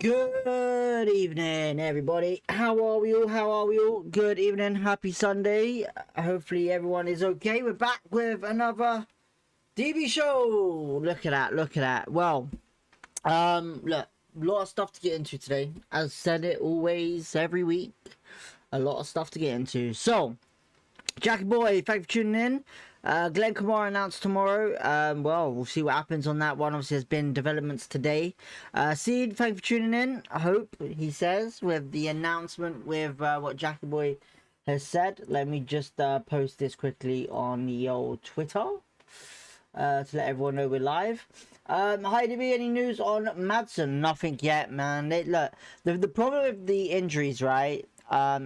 Good evening, everybody. How are we all? Good evening. Happy Sunday. Hopefully everyone is okay. We're back with another DB show. Look at that. Well, look, a lot of stuff to get into today. As said it always, every week. A lot of stuff to get into. So, Jackie boy, thanks for tuning in. Glenn Kamara announced tomorrow. Well, we'll see what happens on that one. Obviously, there's been developments today. Seed, thanks for tuning in. I hope, he says, with the announcement with what Jackie boy has said. Let me just post this quickly on the old Twitter to let everyone know we're live. Hi, DB, any news on Madsen? Nothing yet, man. Look, the problem with the injuries, right?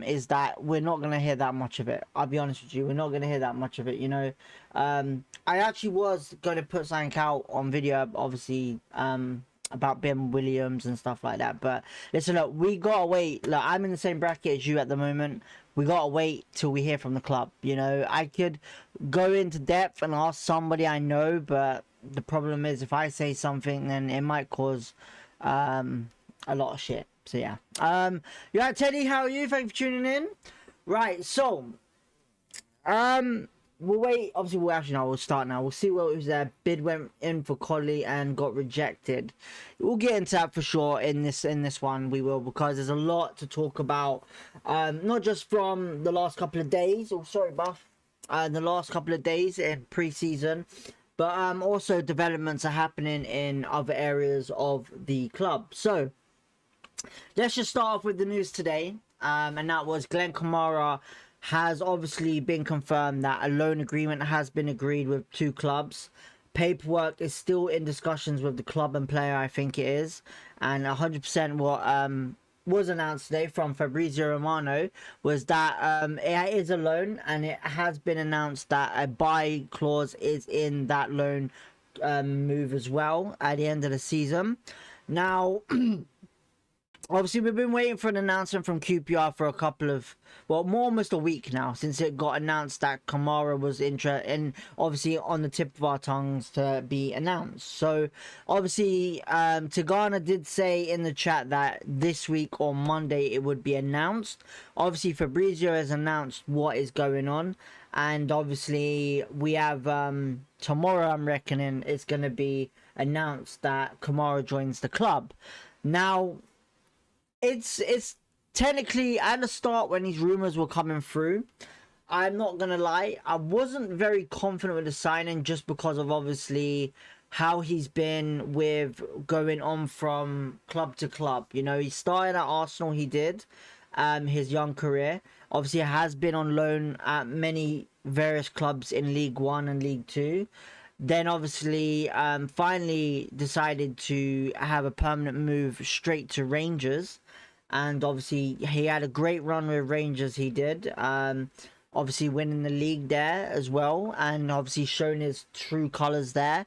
Is that we're not going to hear that much of it. I'll be honest with you, we're not going to hear that much of it, you know. I actually was going to put something out on video, obviously, about Ben Williams and stuff like that. But listen, look, we got to wait. Look, I'm in the same bracket as you at the moment. We got to wait till we hear from the club, you know. I could go into depth and ask somebody I know, but the problem is if I say something, then it might cause a lot of shit. So yeah, yeah, Teddy, how are you? Thanks for tuning in. Right, so we'll wait. Obviously, we'll start now. We'll see what was there. Bid went in for Colley and got rejected. We'll get into that for sure in this one. We will, because there's a lot to talk about. Not just from the last couple of days. Oh, sorry, Buff. The last couple of days in pre-season, but also developments are happening in other areas of the club. So let's just start off with the news today, and that was Glenn Kamara has obviously been confirmed that a loan agreement has been agreed with two clubs. Paperwork is still in discussions with the club and player, I think it is, and 100% what was announced today from Fabrizio Romano was that it is a loan, and it has been announced that a buy clause is in that loan move as well at the end of the season. Now, obviously, we've been waiting for an announcement from QPR for a couple of, well, almost a week now, since it got announced that Kamara was interested, and obviously on the tip of our tongues to be announced. So, obviously, Tigana did say in the chat that this week or Monday it would be announced. Obviously, Fabrizio has announced what is going on, and obviously, we have tomorrow, I'm reckoning, it's going to be announced that Kamara joins the club. Now, it's technically at the start when these rumors were coming through, I'm not gonna lie, I wasn't very confident with the signing, just because of obviously how he's been with going on from club to club. You know, he started at Arsenal, he did his young career. Obviously has been on loan at many various clubs in League One and League Two. Then obviously finally decided to have a permanent move straight to Rangers, and obviously he had a great run with Rangers, he did, obviously winning the league there as well, and obviously showing his true colours there.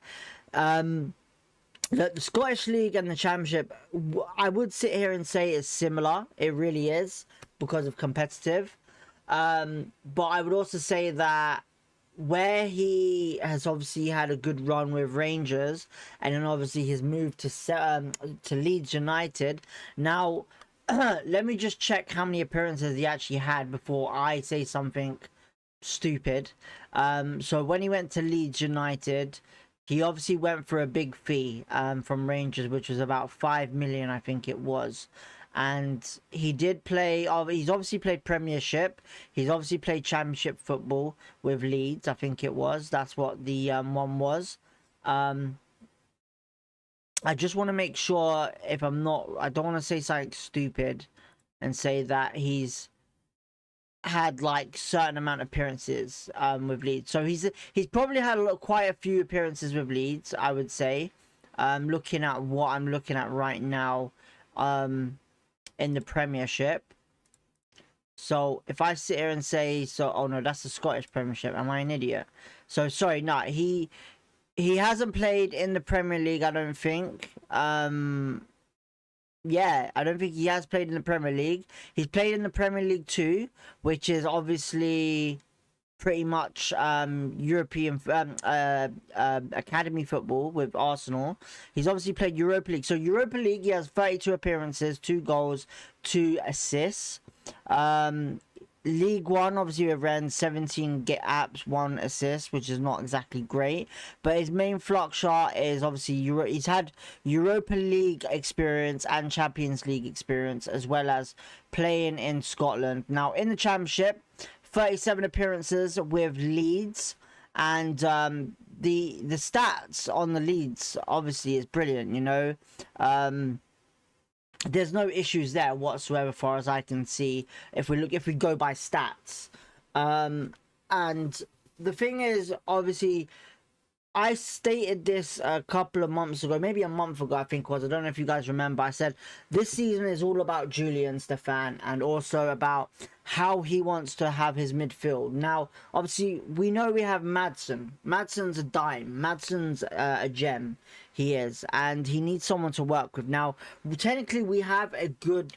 The Scottish League and the Championship, I would sit here and say is similar. It really is, because of competitive, but I would also say that where he has obviously had a good run with Rangers, and then obviously his move to Leeds United. Now, let me just check how many appearances he actually had before I say something stupid. So when he went to Leeds United, he obviously went for a big fee from Rangers, which was about 5 million, I think it was. And he did play, he's obviously played Premiership, he's obviously played Championship football with Leeds, I think it was. That's what the one was. I just want to make sure, if I'm not, I don't want to say something stupid and say that he's had like certain amount of appearances with Leeds. So he's probably had quite a few appearances with Leeds, I would say. Looking at what I'm looking at right now in the Premiership. So if I sit here and say, so, oh no, that's the Scottish Premiership, am I an idiot? So sorry, no, he hasn't played in the Premier League, I don't think. Yeah, I don't think he has played in the Premier League. He's played in the Premier League 2, which is obviously pretty much European academy football with Arsenal. He's obviously played Europa League. So Europa League, he has 32 appearances, 2 goals, 2 assists. League One, obviously with Rennes, 17 get apps, 1 assist, which is not exactly great. But his main flux shot is obviously he's had Europa League experience and Champions League experience, as well as playing in Scotland. Now in the Championship, 37 appearances with Leeds, and the stats on the Leeds obviously is brilliant. You know, there's no issues there whatsoever, far as I can see. If we go by stats, and the thing is, obviously, I stated this a couple of months ago, maybe a month ago, I think it was. I don't know if you guys remember. I said this season is all about Julian Stefan, and also about how he wants to have his midfield. Now, obviously, we know we have Madsen. Madsen's a dime. Madsen's a gem. He is, and he needs someone to work with. Now, technically, we have a good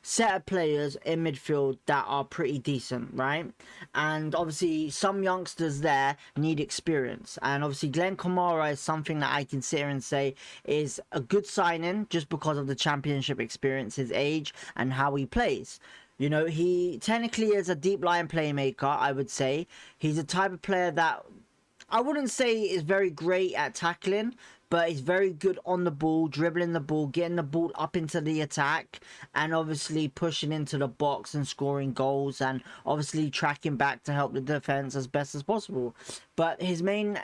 set of players in midfield that are pretty decent, right? And obviously, some youngsters there need experience. And obviously, Glenn Kamara is something that I can sit here and say is a good signing just because of the championship experience, his age, and how he plays. You know, he technically is a deep line playmaker, I would say. He's a type of player that I wouldn't say is very great at tackling, but he's very good on the ball, dribbling the ball, getting the ball up into the attack, and obviously pushing into the box and scoring goals, and obviously tracking back to help the defense as best as possible. But his main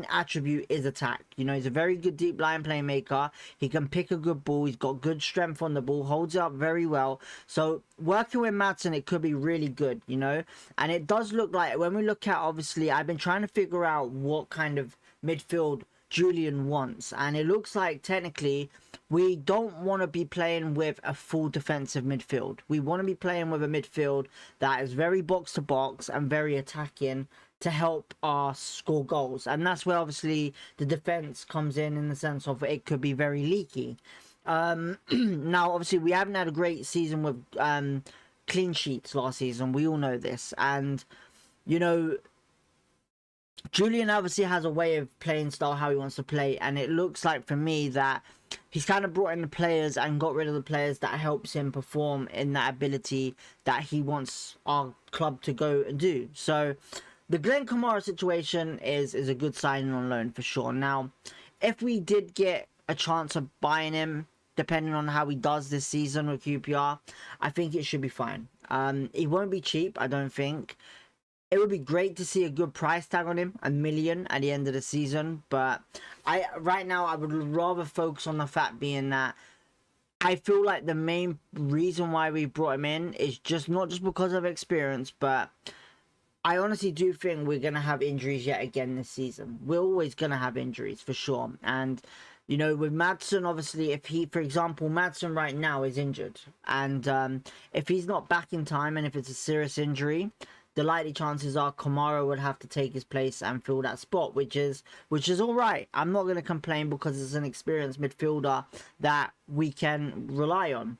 attribute is attack. You know, he's a very good deep line playmaker. He can pick a good ball. He's got good strength on the ball, holds it up very well. So working with Madsen, it could be really good, you know. And it does look like, when we look at, obviously, I've been trying to figure out what kind of midfield Julian wants, and it looks like technically we don't want to be playing with a full defensive midfield. We want to be playing with a midfield that is very box to box and very attacking to help us score goals. And that's where obviously the defense comes in the sense of it could be very leaky. Now obviously we haven't had a great season with clean sheets last season. We all know this, and you know, Julian obviously has a way of playing style, how he wants to play, and it looks like for me that he's kind of brought in the players and got rid of the players that helps him perform in that ability that he wants our club to go and do. So the Glenn Kamara situation is a good signing on loan for sure. Now, if we did get a chance of buying him, depending on how he does this season with QPR, I think it should be fine. He won't be cheap, I don't think. It would be great to see a good price tag on him, $1 million at the end of the season. But right now I would rather focus on the fact being that I feel like the main reason why we brought him in is just not just because of experience, but I honestly do think we're going to have injuries yet again this season. We're always going to have injuries for sure. And you know, with Madsen, obviously, if he, for example, Madsen right now is injured, and if he's not back in time, and if it's a serious injury, the likely chances are Kamara would have to take his place and fill that spot, which is all right. I'm not going to complain because it's an experienced midfielder that we can rely on.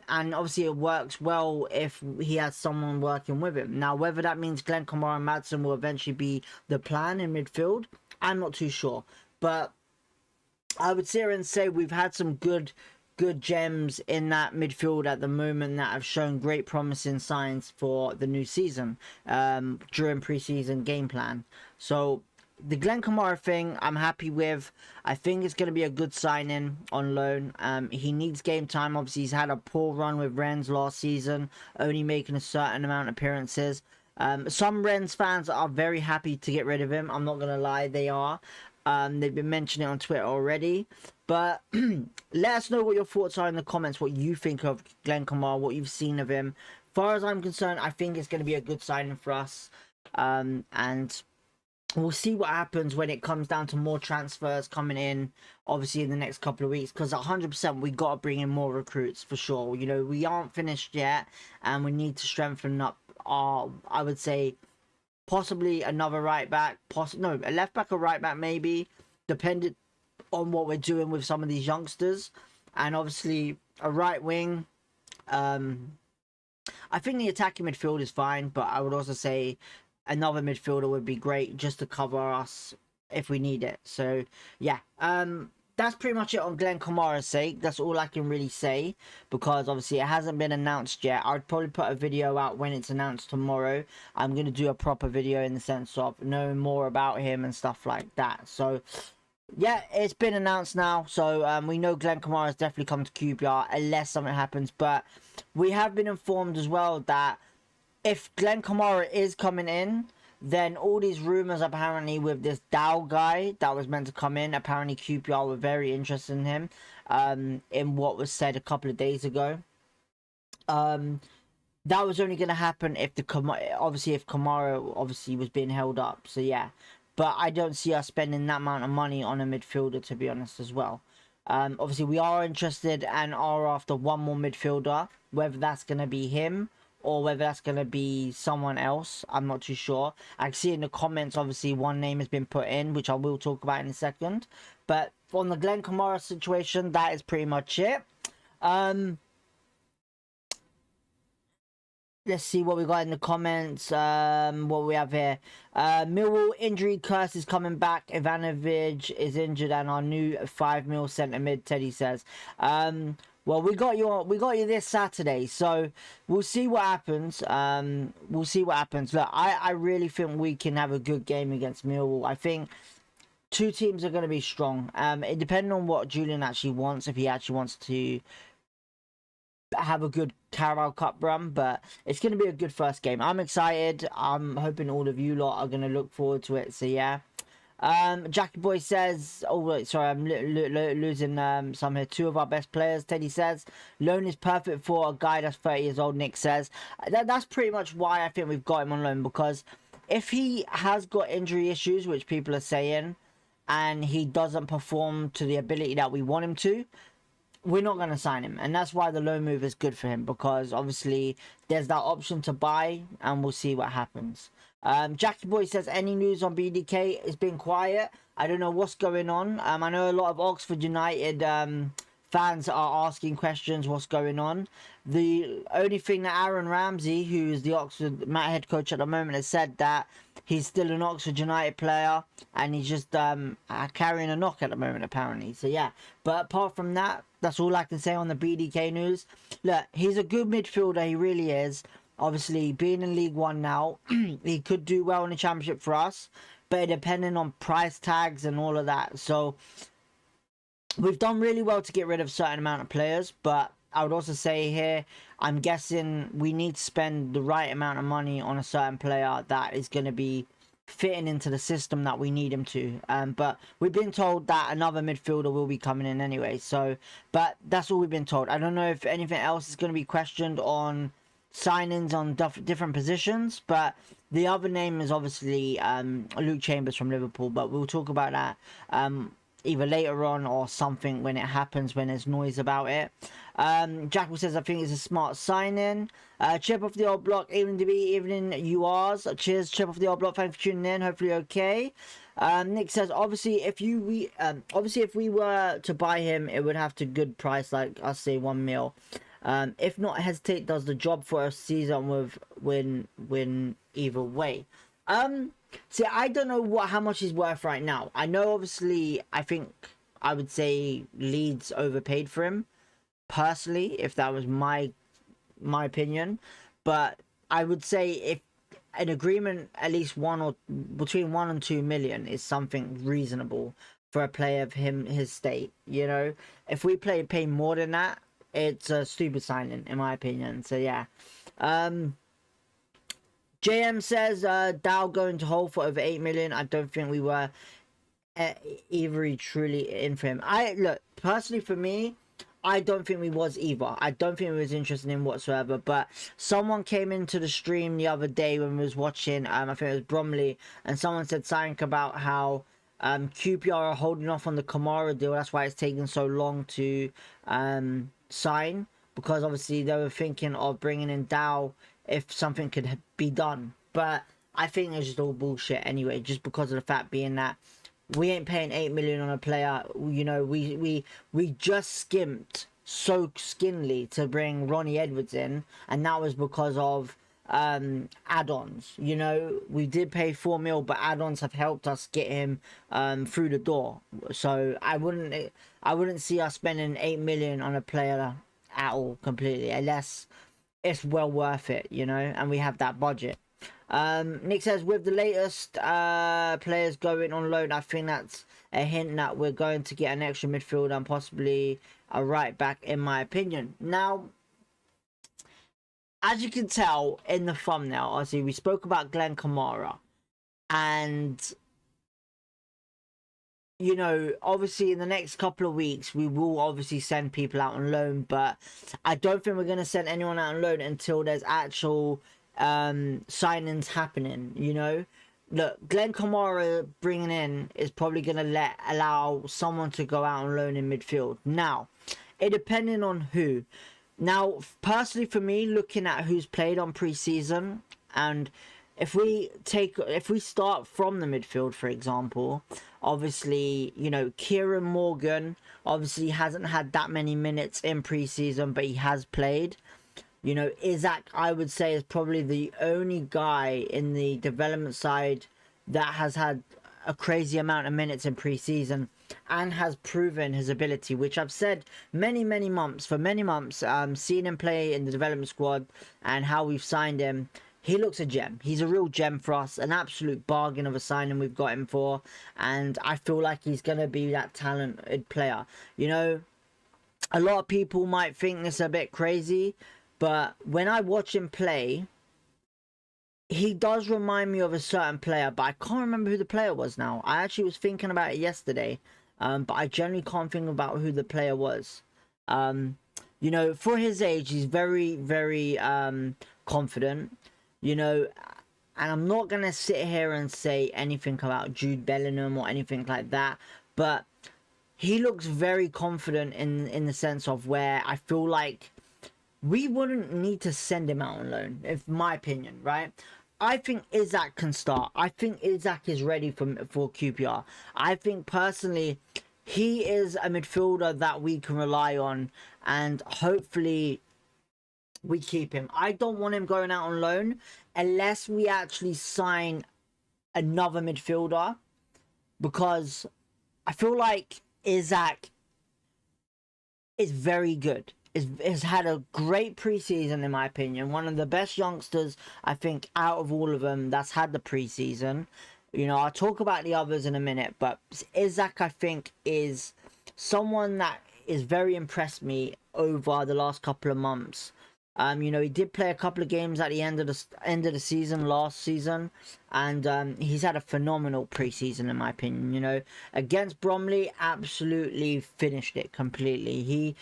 And obviously it works well if he has someone working with him. Now, whether that means Glenn Kamara and Madsen will eventually be the plan in midfield, I'm not too sure. But I would sit here and say we've had some good gems in that midfield at the moment that have shown great promising signs for the new season during preseason game plan. So the Glenn Kamara thing I'm happy with. I think it's going to be a good signing on loan. He needs game time. Obviously he's had a poor run with Rennes last season, only making a certain amount of appearances. Some Rennes fans are very happy to get rid of him. I'm not going to lie, they are. They've been mentioning it on Twitter already. But let us know what your thoughts are in the comments, what you think of Glenn Kamara, what you've seen of him. As far as I'm concerned, I think it's going to be a good signing for us. And we'll see what happens when it comes down to more transfers coming in, obviously, in the next couple of weeks. Because 100% we got to bring in more recruits for sure. You know, we aren't finished yet, and we need to strengthen up our, I would say, possibly another right back, a left back or right back maybe, depending on what we're doing with some of these youngsters, and obviously a right wing. I think the attacking midfield is fine, but I would also say another midfielder would be great just to cover us if we need it. So yeah, that's pretty much it on Glenn Kamara's sake. That's all I can really say, because obviously it hasn't been announced yet. I'd probably put a video out when it's announced tomorrow. I'm going to do a proper video in the sense of knowing more about him and stuff like that. So yeah, it's been announced now. So we know Glenn Kamara has definitely come to QPR unless something happens. But we have been informed as well that if Glenn Kamara is coming in, then all these rumours apparently with this Dow guy that was meant to come in, apparently QPR were very interested in him, in what was said a couple of days ago. That was only going to happen if if Kamara obviously was being held up. So yeah, but I don't see us spending that amount of money on a midfielder, to be honest, as well. Obviously we are interested and are after one more midfielder, whether that's going to be him or whether that's going to be someone else. I'm not too sure. I can see in the comments, obviously, one name has been put in, which I will talk about in a second. But on the Glenn Kamara situation, that is pretty much it. Let's see what we got in the comments. What we have here. Millwall injury curse is coming back. Ivanovic is injured and our new 5 mil centre mid, Teddy says. Well, we got you this Saturday, so we'll see what happens. We'll see what happens. Look, I really think we can have a good game against Millwall. I think two teams are going to be strong. It depends on what Julian actually wants, if he actually wants to have a good Carabao Cup run, but it's going to be a good first game. I'm excited. I'm hoping all of you lot are going to look forward to it. So yeah. Jackie Boy says, oh wait, sorry, I'm losing some here. 2 of our best players, Teddy says. Loan is perfect for a guy that's 30 years old, Nick says. That's pretty much why I think we've got him on loan, because if he has got injury issues, which people are saying, and he doesn't perform to the ability that we want him to, we're not going to sign him. And that's why the loan move is good for him, because obviously there's that option to buy, and we'll see what happens. Jackie Boy says, any news on BDK? It's been quiet. I don't know what's going on. I know a lot of Oxford United fans are asking questions, what's going on. The only thing that Aaron Ramsey, who is the Oxford head coach at the moment, has said that he's still an Oxford United player and he's just carrying a knock at the moment, apparently. So yeah, but apart from that, that's all I can say on the BDK news. Look, he's a good midfielder, he really is. Obviously, being in League One now, he could do well in the Championship for us, but depending on price tags and all of that. So we've done really well to get rid of a certain amount of players, but I would also say here, I'm guessing we need to spend the right amount of money on a certain player that is going to be fitting into the system that we need him to. But we've been told that another midfielder will be coming in anyway. So, but that's all we've been told. I don't know if anything else is going to be questioned on signings on different positions, but the other name is obviously Luke Chambers from Liverpool, but we'll talk about that either later on or something when it happens, when there's noise about it. Jackal says, I think it's a smart sign-in. Chip off the old block, evening to be, evening yours. Cheers, Chip off the old block, thanks for tuning in, hopefully okay. Nick says, obviously if we were to buy him, it would have to good price, like I say 1 mil. If not, hesitate does the job for a season with win either way. See, I don't know how much he's worth right now. I know, obviously, I think I would say Leeds overpaid for him, personally, if that was my opinion. But I would say if an agreement at least between 1 and 2 million is something reasonable for a player of his state. You know, if we pay more than that, it's a stupid signing, in my opinion. So yeah. JM says Dow going to Hull for over 8 million. I don't think we were either truly in for him. Look, personally for me, I don't think we was either. I don't think we was interested in whatsoever. But someone came into the stream the other day when we was watching, I think it was Bromley, and someone said something about how QPR are holding off on the Kamara deal. That's why it's taking so long to sign, because obviously they were thinking of bringing in Dow if something could be done. But I think it's just all bullshit anyway, just because of the fact being that we ain't paying 8 million on a player. You know, we just skimped so skinny to bring Ronnie Edwards in, and that was because of add-ons. You know, we did pay 4 mil, but add-ons have helped us get him through the door. So I wouldn't see us spending 8 million on a player at all completely, unless it's well worth it, you know, and we have that budget. Nick says, with the latest players going on loan, I think that's a hint that we're going to get an extra midfielder and possibly a right back, in my opinion. Now, as you can tell in the thumbnail, obviously we spoke about Glenn Kamara, and you know, obviously in the next couple of weeks we will obviously send people out on loan, but I don't think we're going to send anyone out on loan until there's actual signings happening. You know, look, Glenn Kamara bringing in is probably going to allow someone to go out on loan in midfield. Now, it depending on who. Now, personally for me, looking at who's played on pre-season, and if we start from the midfield, for example, obviously, you know, Kieran Morgan obviously hasn't had that many minutes in pre-season, but he has played. You know, Isaac, I would say, is probably the only guy in the development side that has had a crazy amount of minutes in pre-season and has proven his ability, which I've said for many months, seeing him play in the development squad and how we've signed him. He looks a gem. He's a real gem for us, an absolute bargain of a signing we've got him for, and I feel like he's going to be that talented player. You know, a lot of people might think this a bit crazy, but when I watch him play, he does remind me of a certain player, but I can't remember who the player was now. I actually was thinking about it yesterday, but I generally can't think about who the player was. You know, for his age, he's very confident. You know, and I'm not going to sit here and say anything about Jude Bellingham or anything like that, but he looks very confident in the sense of where I feel like we wouldn't need to send him out on loan, in my opinion, right? I think Isaac can start. I think Isaac is ready for QPR. I think personally he is a midfielder that we can rely on, and hopefully we keep him. I don't want him going out on loan unless we actually sign another midfielder, because I feel like Isaac is very good. Has had a great preseason, in my opinion. One of the best youngsters, I think, out of all of them that's had the preseason. You know, I'll talk about the others in a minute, but Isaac, I think, is someone that is very impressed me over the last couple of months. You know, he did play a couple of games at the end of the season last season, and he's had a phenomenal preseason, in my opinion. You know, against Bromley, absolutely finished it completely.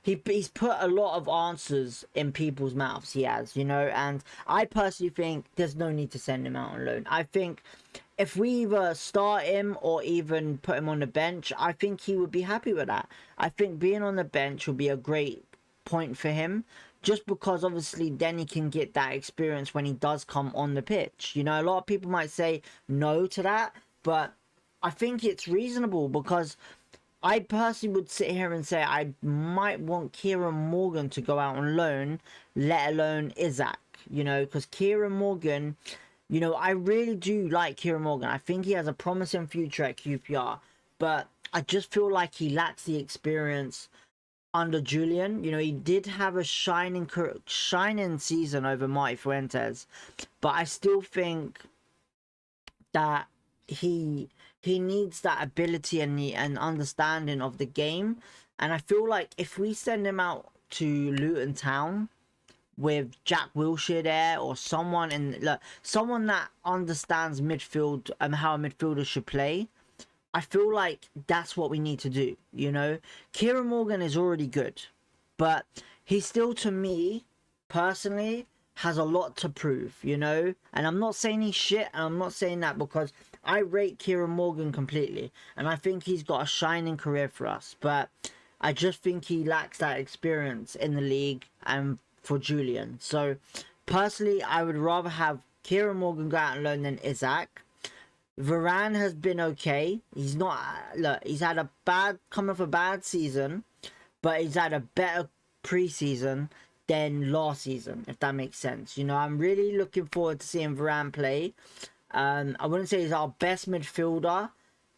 He's put a lot of answers in people's mouths. He has, you know, and I personally think there's no need to send him out on loan. I think if we either start him or even put him on the bench, I think he would be happy with that. I think being on the bench would be a great point for him, just because obviously then he can get that experience when he does come on the pitch. You know, a lot of people might say no to that, but I think it's reasonable, because I personally would sit here and say I might want Kieran Morgan to go out on loan, let alone Isaac, you know, because Kieran Morgan, you know, I really do like Kieran Morgan. I think he has a promising future at QPR, but I just feel like he lacks the experience under Julian. You know, he did have a shining season over Marty Fuentes, but I still think that he needs that ability and understanding of the game. And I feel like if we send him out to Luton Town with Jack Wilshere there, or someone someone that understands midfield and how a midfielder should play, I feel like that's what we need to do. You know, Kieran Morgan is already good, but he still, to me personally, has a lot to prove, you know. And I'm not saying he's shit, and I'm not saying that, because I rate Kieran Morgan completely, and I think he's got a shining career for us, but I just think he lacks that experience in the league and for Julian. So personally, I would rather have Kieran Morgan go out on loan than Isaac. Varane has been okay. He's not, look, he's had coming off a bad season, but he's had a better preseason than last season, if that makes sense. You know, I'm really looking forward to seeing Varane play. I wouldn't say he's our best midfielder,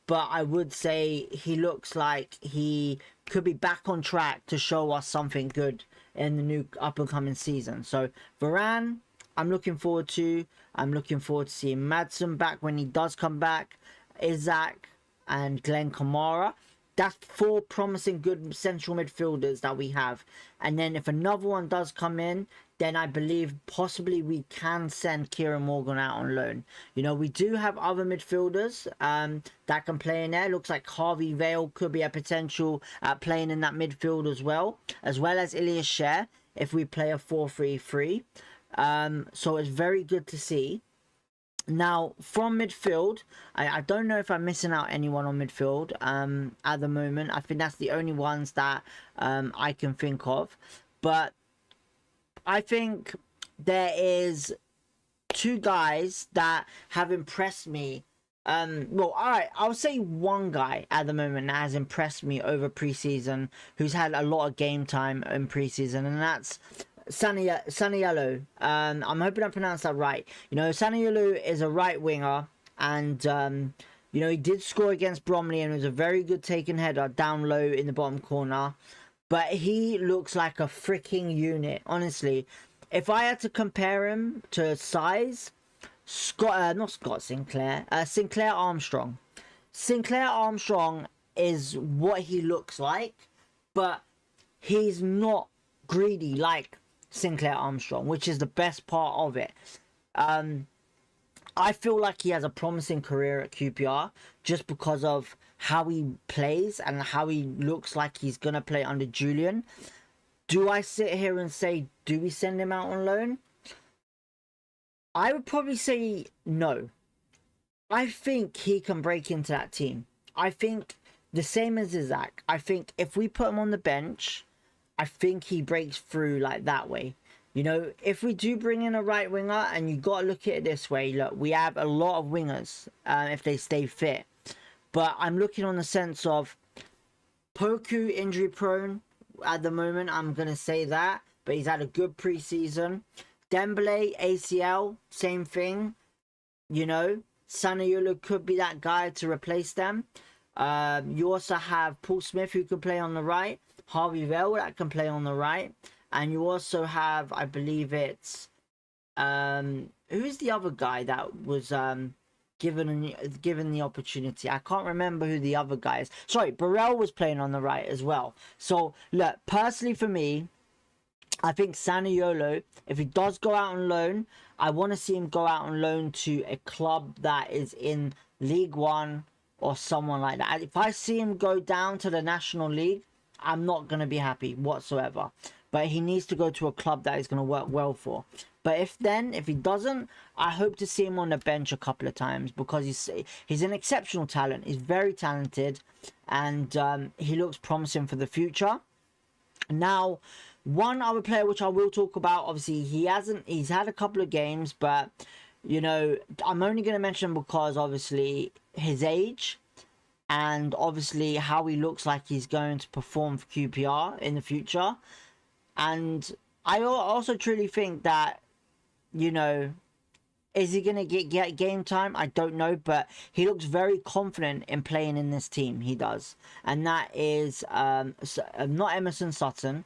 but I would say he looks like he could be back on track to show us something good in the new up-and-coming season. So Varane, I'm looking forward to. I'm looking forward to seeing Maddison back when he does come back. Isaac and Glenn Kamara. That's 4 promising good central midfielders that we have. And then if another one does come in, then I believe possibly we can send Kieran Morgan out on loan. You know, we do have other midfielders that can play in there. Looks like Harvey Vale could be a potential playing in that midfield as well as Ilias Scher if we play a 4-3-3. So it's very good to see. Now, from midfield, I don't know if I'm missing out anyone on midfield at the moment. I think that's the only ones that I can think of. But I think there is 2 guys that have impressed me. Well, alright, I'll say one guy at the moment that has impressed me over preseason, who's had a lot of game time in preseason, and that's Saniolo. I'm hoping I pronounced that right. You know, Saniolo is a right winger, and you know, he did score against Bromley, and it was a very good taken header down low in the bottom corner. But he looks like a freaking unit, honestly. If I had to compare him to size, Sinclair Armstrong. Sinclair Armstrong is what he looks like, but he's not greedy like Sinclair Armstrong, which is the best part of it. I feel like he has a promising career at QPR just because of how he plays and how he looks like he's gonna play under Julian. Do I sit here and say, do we send him out on loan? I would probably say no. I think he can break into that team. I think the same as Isaac. I think if we put him on the bench, I think he breaks through like that way. You know, if we do bring in a right winger, and you got to look at it this way, look, we have a lot of wingers if they stay fit. But I'm looking on the sense of Poku injury prone at the moment, I'm going to say that. But he's had a good preseason. Dembele, ACL, same thing. You know, Saniolo could be that guy to replace them. You also have Paul Smith, who could play on the right. Harvey Vale, that can play on the right. And you also have, I believe it's... who is the other guy that was given the opportunity? I can't remember who the other guy is. Sorry, Burrell was playing on the right as well. So, look, personally for me, I think Saniolo, if he does go out on loan, I want to see him go out on loan to a club that is in League One or someone like that. If I see him go down to the National League, I'm not going to be happy whatsoever. But he needs to go to a club that is going to work well for. But if he doesn't, I hope to see him on the bench a couple of times, because he's an exceptional talent. He's very talented, and he looks promising for the future. Now, one other player which I will talk about, obviously he's had a couple of games, but you know, I'm only going to mention him because obviously his age, and obviously how he looks like he's going to perform for QPR in the future. And I also truly think that, you know, is he going to get game time? I don't know, but he looks very confident in playing in this team. He does. And that is not Emerson Sutton.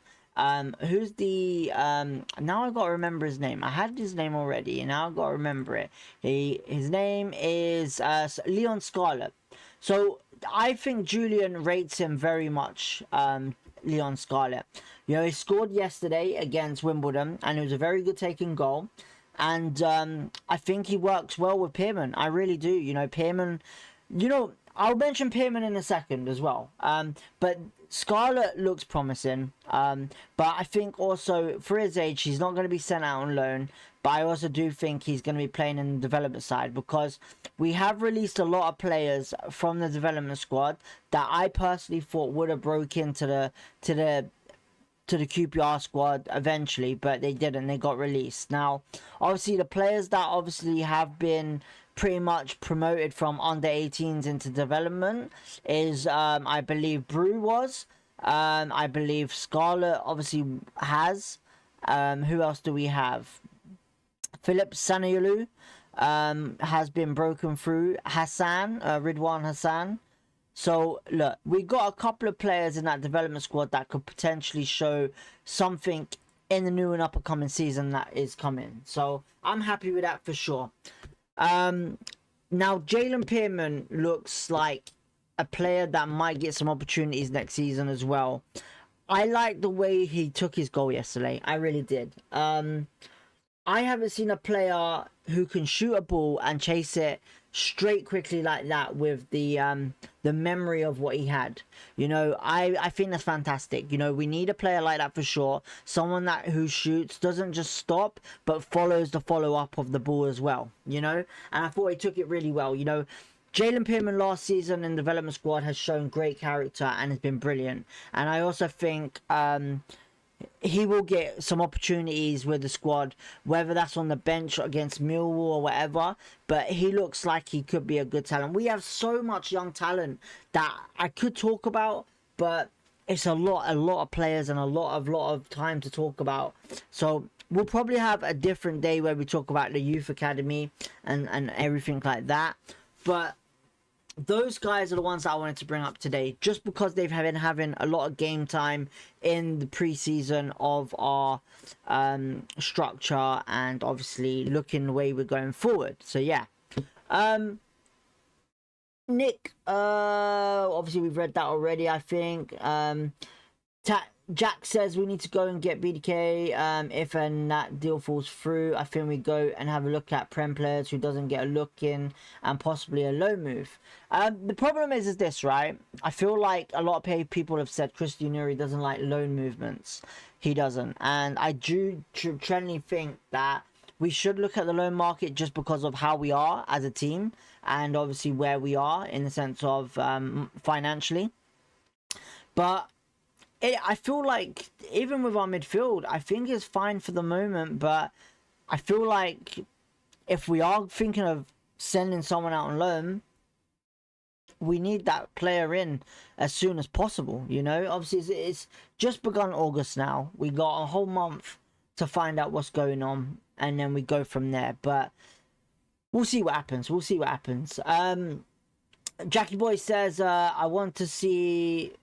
Who's the... now I've got to remember his name. I had his name already, and now I've got to remember it. His name is Leon Scarlett. So I think Julian rates him very much, Leon Scarlett. You know, he scored yesterday against Wimbledon, and it was a very good taking goal. And I think he works well with Pearman. I really do. You know, Pearman, you know, I'll mention Pearman in a second as well. But Scarlett looks promising. But I think also for his age, he's not going to be sent out on loan. But I also do think he's going to be playing in the development side, because we have released a lot of players from the development squad that I personally thought would have broke into the QPR squad eventually, but they didn't. They got released. Now, obviously, the players that obviously have been pretty much promoted from under 18s into development is, I believe, Brew was. I believe Scarlett obviously has. Who else do we have? Philip Sanayolu has been broken through. Hassan, Ridwan Hassan. So look, we got a couple of players in that development squad that could potentially show something in the new and up and coming season that is coming. So I'm happy with that for sure. Now Jalen Pearman looks like a player that might get some opportunities next season as well. I like the way he took his goal yesterday. I really did. I haven't seen a player who can shoot a ball and chase it straight quickly like that with the memory of what he had. You know, I think that's fantastic. You know, we need a player like that for sure. Someone that who shoots, doesn't just stop, but follows the follow-up of the ball as well, you know? And I thought he took it really well, you know. Jalen Pearman last season in the development squad has shown great character and has been brilliant. And I also think he will get some opportunities with the squad, whether that's on the bench against Millwall or whatever, but he looks like he could be a good talent. We have so much young talent that I could talk about, but it's a lot of players and a lot of time to talk about. So we'll probably have a different day where we talk about the youth academy and everything like that. But those guys are the ones that I wanted to bring up today, just because they've been having a lot of game time in the preseason of our structure and obviously looking the way we're going forward. So yeah, Nick, obviously we've read that already, I think. Jack says we need to go and get BDK if and that deal falls through. I think we go and have a look at Prem players who doesn't get a look in and possibly a loan move. The problem is this, right? I feel like a lot of people have said Christian Uri doesn't like loan movements. He doesn't. And I do generally think that we should look at the loan market just because of how we are as a team and obviously where we are in the sense of financially. But I feel like even with our midfield, I think it's fine for the moment, but I feel like if we are thinking of sending someone out on loan, we need that player in as soon as possible, you know? Obviously, it's just begun August now. We got a whole month to find out what's going on, and then we go from there. But we'll see what happens. We'll see what happens. Jackie Boy says, I want to see...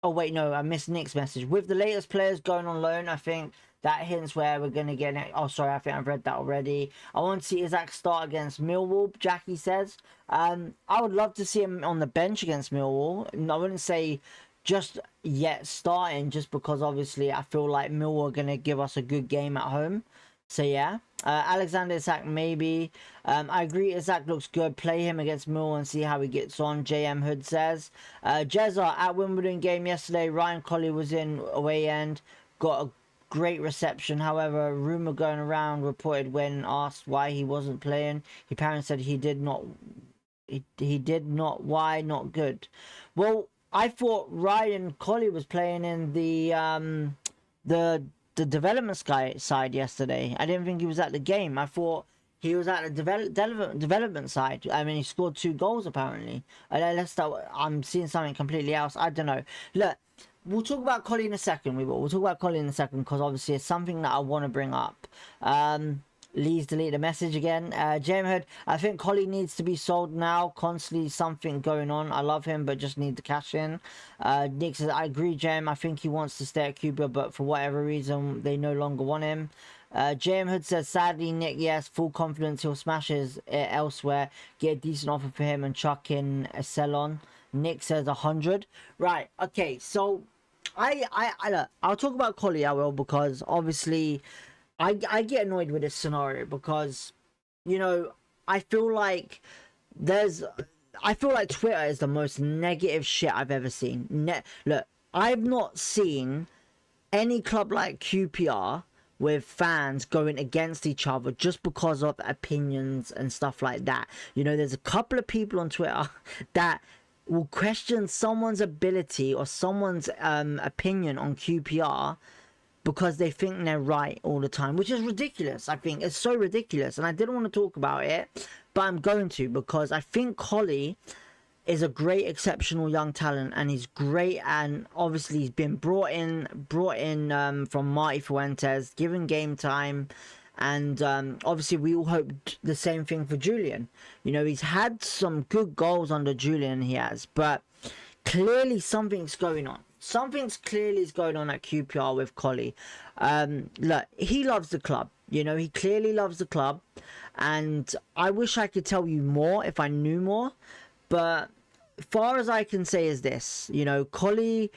Oh, wait, no, I missed Nick's message. With the latest players going on loan, I think that hints where we're going to get it. Oh, sorry, I think I've read that already. I want to see Isaac start against Millwall, Jackie says. I would love to see him on the bench against Millwall. I wouldn't say just yet starting, just because obviously I feel like Millwall are going to give us a good game at home. So, yeah. Alexander Isak, maybe. I agree, Isak looks good. Play him against Millwall and see how he gets on, JM Hood says. Jezza, at Wimbledon game yesterday, Ryan Colley was in away end. Got a great reception. However, rumour going around reported when asked why he wasn't playing. He apparently said he did not. Why not good? Well, I thought Ryan Colley was playing in the development side yesterday. I didn't think he was at the game. I thought he was at the development side. I mean, he scored 2 goals apparently. I'm seeing something completely else. I don't know. Look, we'll talk about Colley in a second. We'll talk about Colley in a second because obviously it's something that I want to bring up. Lee's delete the message again. James Hood, I think Colley needs to be sold now. Constantly something going on. I love him, but just need the cash in. Nick says, I agree, James. I think he wants to stay at Cuba, but for whatever reason, they no longer want him. JM Hood says, sadly, Nick, yes, full confidence he'll smash his elsewhere. Get a decent offer for him and chuck in a sell on. Nick says 100. Right, okay, so I'll talk about Colley, I will, because obviously I get annoyed with this scenario because, you know, I feel like Twitter is the most negative shit I've ever seen. Look, I've not seen any club like QPR with fans going against each other just because of opinions and stuff like that. You know, there's a couple of people on Twitter that will question someone's ability or someone's opinion on QPR because they think they're right all the time, which is ridiculous. I think it's so ridiculous, and I didn't want to talk about it, but I'm going to, because I think Colley is a great, exceptional young talent, and he's great. And obviously, he's been brought in from Marty Fuentes, given game time, and obviously, we all hope the same thing for Julian. You know, he's had some good goals under Julian, he has, but clearly something's going on. Something's clearly going on at QPR with Collie. Look, he loves the club. You know, he clearly loves the club, and I wish I could tell you more if I knew more. But far as I can say is this, you know, Collie,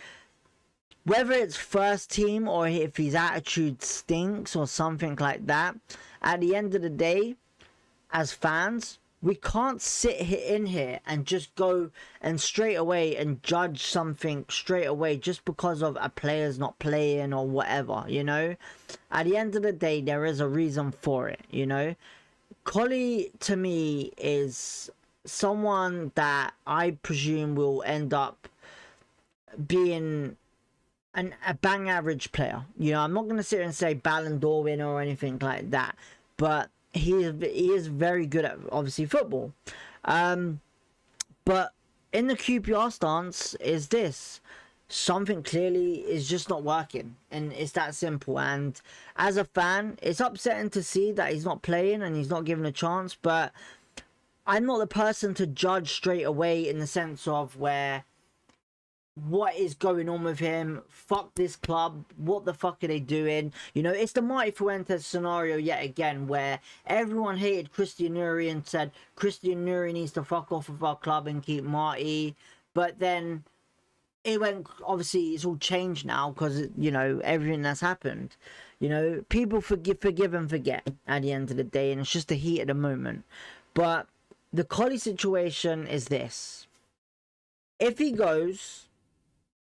whether it's first team or if his attitude stinks or something like that, at the end of the day, as fans, we can't sit in here and just go and straight away and judge something straight away just because of a player's not playing or whatever, you know. At the end of the day, there is a reason for it, you know. Collie, to me, is someone that I presume will end up being a bang average player. You know, I'm not going to sit here and say Ballon d'Or winner or anything like that, but he is very good at, obviously, football. But in the QPR stance is this. Something clearly is just not working, and it's that simple. And as a fan, it's upsetting to see that he's not playing and he's not given a chance, but I'm not the person to judge straight away in the sense of where what is going on with him, fuck this club, what the fuck are they doing. You know, it's the Marty Fuentes scenario yet again, where everyone hated Christian Nuri and said Christian Nuri needs to fuck off of our club and keep Marty, but then it went, obviously it's all changed now because, you know, everything that's happened. You know, people forgive and forget at the end of the day, and it's just the heat of the moment. But the Collie situation is this: if he goes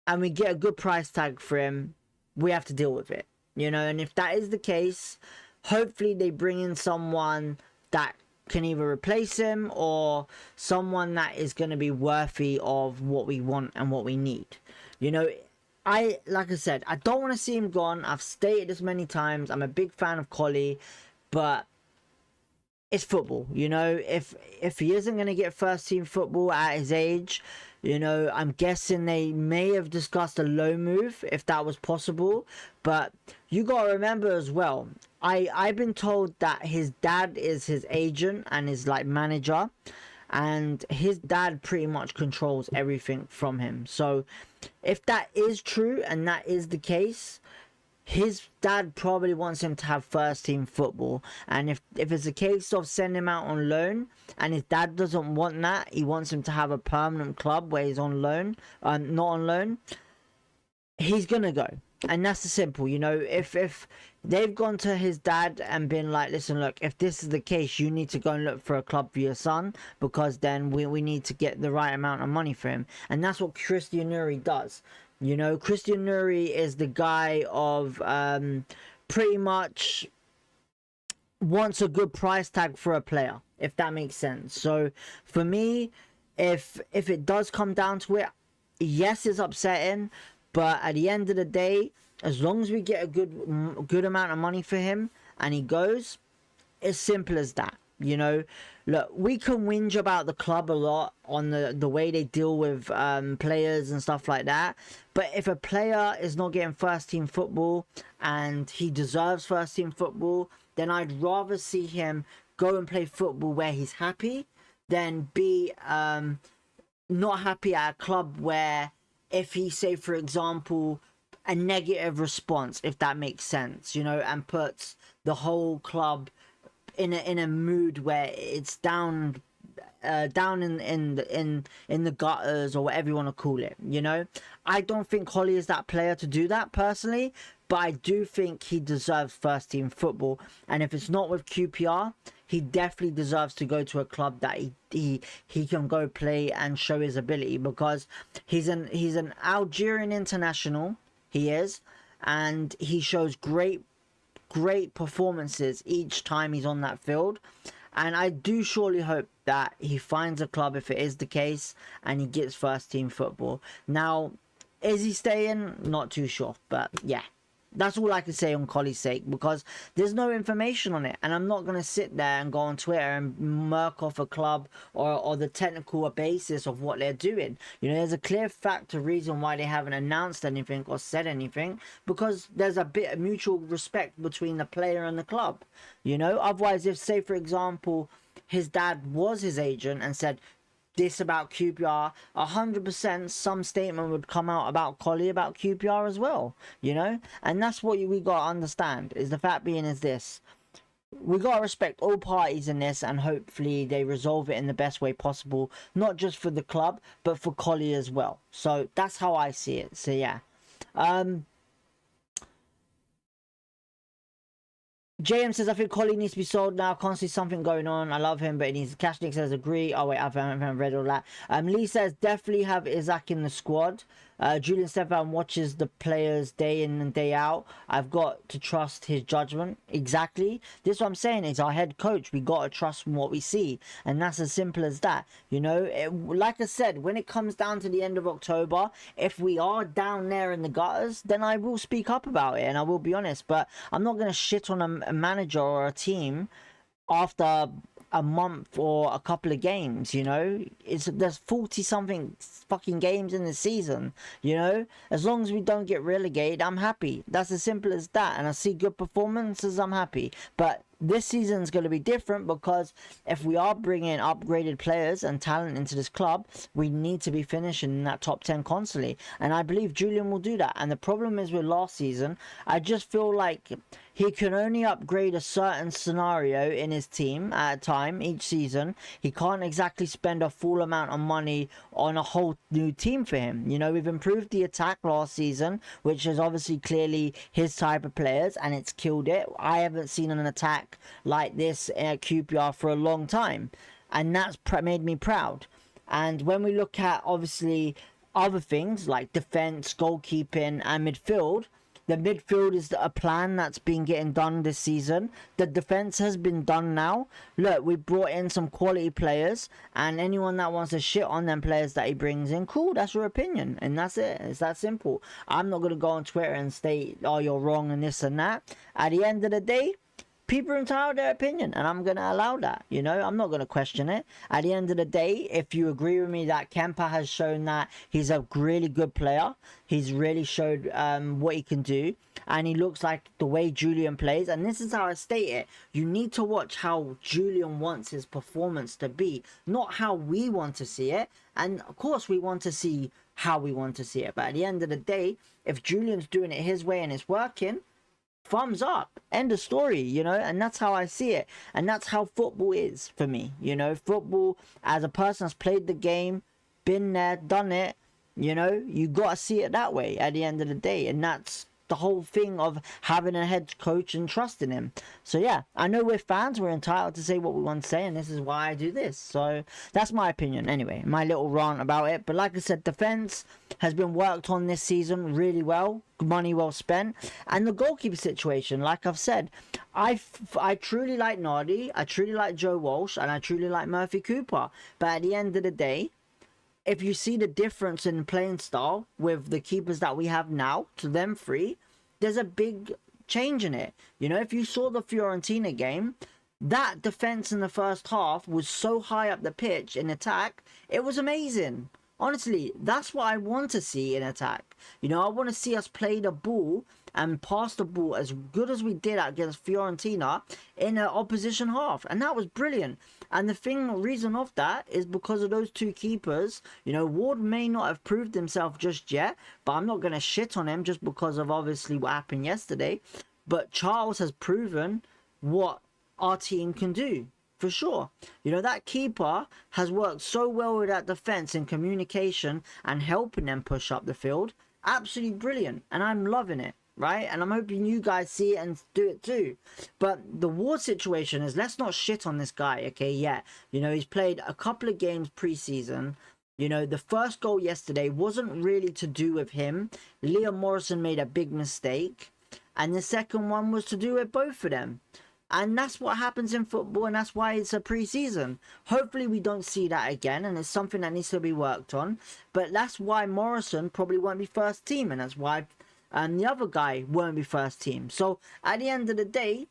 and we get a good price tag for him, we have to deal with it, you know. And if that is the case, hopefully they bring in someone that can either replace him or someone that is going to be worthy of what we want and what we need. You know, like I said, I don't want to see him gone. I've stated this many times. I'm a big fan of Collie, but it's football, you know. If he isn't going to get first team football at his age, you know, I'm guessing they may have discussed a low move if that was possible. But you got to remember as well, I've been told that his dad is his agent and his like manager, and his dad pretty much controls everything from him. So if that is true and that is the case, his dad probably wants him to have first team football. And if it's a case of sending him out on loan and his dad doesn't want that, he wants him to have a permanent club where he's on loan, not on loan, he's gonna go. And that's the simple, you know. If they've gone to his dad and been like, listen, look, if this is the case, you need to go and look for a club for your son, because then we need to get the right amount of money for him. And that's what Christian Nuri does. You know, Christian Nuri is the guy of pretty much wants a good price tag for a player, if that makes sense. So for me, if it does come down to it, yes, it's upsetting, but at the end of the day, as long as we get a good amount of money for him and he goes, it's simple as that. You know, look, we can whinge about the club a lot on the way they deal with players and stuff like that, but if a player is not getting first team football and he deserves first team football, then I'd rather see him go and play football where he's happy than be not happy at a club where, if he, say for example, a negative response, if that makes sense, you know, and puts the whole club in a mood where it's down in the gutters, or whatever you want to call it, you know. I don't think Collie is that player to do that personally, but I do think he deserves first team football. And if it's not with QPR, he definitely deserves to go to a club that he can go play and show his ability, because he's an Algerian international, he is, and he shows great performances each time he's on that field. And I do surely hope that he finds a club if it is the case and he gets first team football. Now, is he staying? Not too sure, but yeah, That's all I can say on Colley's sake, because there's no information on it, and I'm not going to sit there and go on Twitter and murk off a club or the technical basis of what they're doing. You know, there's a clear fact or reason why they haven't announced anything or said anything, because there's a bit of mutual respect between the player and the club. You know, otherwise, if, say, for example, his dad was his agent and said this about QPR, 100% some statement would come out about Colley about QPR as well, you know. And that's what we got to understand, is the fact being is this: we got to respect all parties in this, and hopefully they resolve it in the best way possible, not just for the club but for Colley as well. So that's how I see it. So yeah, JM says, I think Colley needs to be sold now. Can't see something going on. I love him, but he needs cash. Nick says, agree. Oh, wait, I haven't read all that. Lee says, definitely have Isaac in the squad. Julian Stefan watches the players day in and day out. I've got to trust his judgment. Exactly. This is what I'm saying, is our head coach. We got to trust what we see. And that's as simple as that. You know, like I said, when it comes down to the end of October, if we are down there in the gutters, then I will speak up about it and I will be honest. But I'm not going to shit on a manager or a team after a month or a couple of games. You know, there's 40 something fucking games in the season. You know, as long as we don't get relegated, I'm happy. That's as simple as that. And I see good performances, I'm happy. But this season's going to be different, because if we are bringing upgraded players and talent into this club, we need to be finishing in that top 10 constantly, and I believe Julian will do that. And the problem is with last season, I just feel like he can only upgrade a certain scenario in his team at a time each season. He can't exactly spend a full amount of money on a whole new team for him. You know, we've improved the attack last season, which is obviously clearly his type of players, and it's killed it. I haven't seen an attack like this at QPR for a long time, and that's made me proud. And when we look at obviously other things like defense, goalkeeping and midfield, the midfield is a plan that's been getting done this season. The defense has been done now. Look, we brought in some quality players, and anyone that wants to shit on them players that he brings in, cool, that's your opinion, and that's it. It's that simple. I'm not going to go on Twitter and state, oh, you're wrong and this and that. At the end of the day, people are entitled to their opinion, and I'm going to allow that. You know, I'm not going to question it. At the end of the day, if you agree with me that Kemper has shown that he's a really good player, he's really showed what he can do, and he looks like the way Julian plays, and this is how I state it: you need to watch how Julian wants his performance to be, not how we want to see it. And of course we want to see how we want to see it, but at the end of the day, if Julian's doing it his way and it's working, thumbs up, end of story, you know. And that's how I see it, and that's how football is for me. You know, football, as a person that's played the game, been there, done it, you know, you gotta see it that way at the end of the day. And that's the whole thing of having a head coach and trusting him. So yeah, I know we're fans, we're entitled to say what we want to say, and this is why I do this. So that's my opinion anyway, my little rant about it. But like I said, defense has been worked on this season really well, money well spent. And the goalkeeper situation, like I've said, I truly like Nardi, I truly like Joe Walsh, and I truly like Murphy Cooper. But at the end of the day, if you see the difference in playing style with the keepers that we have now to them three, there's a big change in it. You know, if you saw the Fiorentina game, that defense in the first half was so high up the pitch in attack, it was amazing. Honestly, that's what I want to see in attack. You know, I want to see us play the ball and pass the ball as good as we did against Fiorentina in an opposition half, and that was brilliant. And the reason of that is because of those two keepers. You know, Ward may not have proved himself just yet, but I'm not going to shit on him just because of obviously what happened yesterday. But Charles has proven what our team can do, for sure. You know, that keeper has worked so well with that defense in communication and helping them push up the field. Absolutely brilliant, and I'm loving it, right? And I'm hoping you guys see it and do it too. But the Ward situation is, let's not shit on this guy, okay? Yeah, you know, he's played a couple of games pre-season. You know, the first goal yesterday wasn't really to do with him. Liam Morrison made a big mistake, and the second one was to do with both of them. And that's what happens in football, and that's why it's a pre-season. Hopefully we don't see that again, and it's something that needs to be worked on. But that's why Morrison probably won't be first team, and that's why and the other guy won't be first team. So at the end of the day,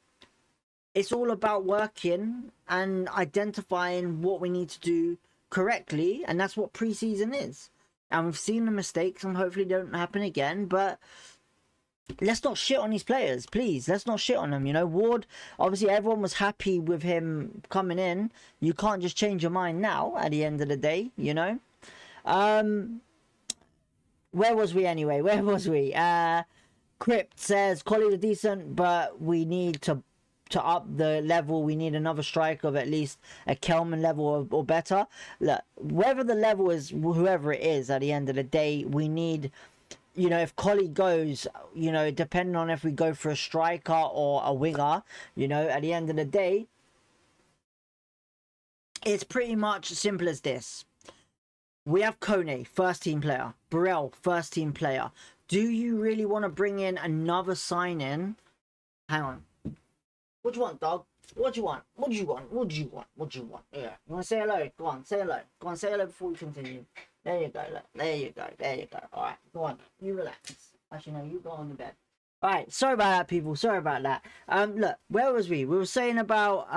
it's all about working and identifying what we need to do correctly, and that's what preseason is. And we've seen the mistakes, and hopefully they don't happen again. But let's not shit on these players, please. Let's not shit on them. You know, Ward, obviously everyone was happy with him coming in. You can't just change your mind now at the end of the day, you know. Where was we anyway? Where was we? Crypt says Collies are decent, but we need to up the level. We need another striker of at least a Kelman level or better. Look, whether the level is whoever it is, at the end of the day, we need, you know, if Collie goes, you know, depending on if we go for a striker or a winger, you know, at the end of the day, it's pretty much as simple as this. We have Kone, first team player. Burrell, first team player. Do you really want to bring in another sign-in? Hang on. What do you want, dog? What do you want? What do you want? What do you want? What do you want? Yeah. You want to say hello? Go on, say hello. Go on, say hello before we continue. There you go. Look. There you go. There you go. All right. Go on. You relax. Actually, no. You go on the bed. All right. Sorry about that, people. Sorry about that. Look. Where was we? We were saying about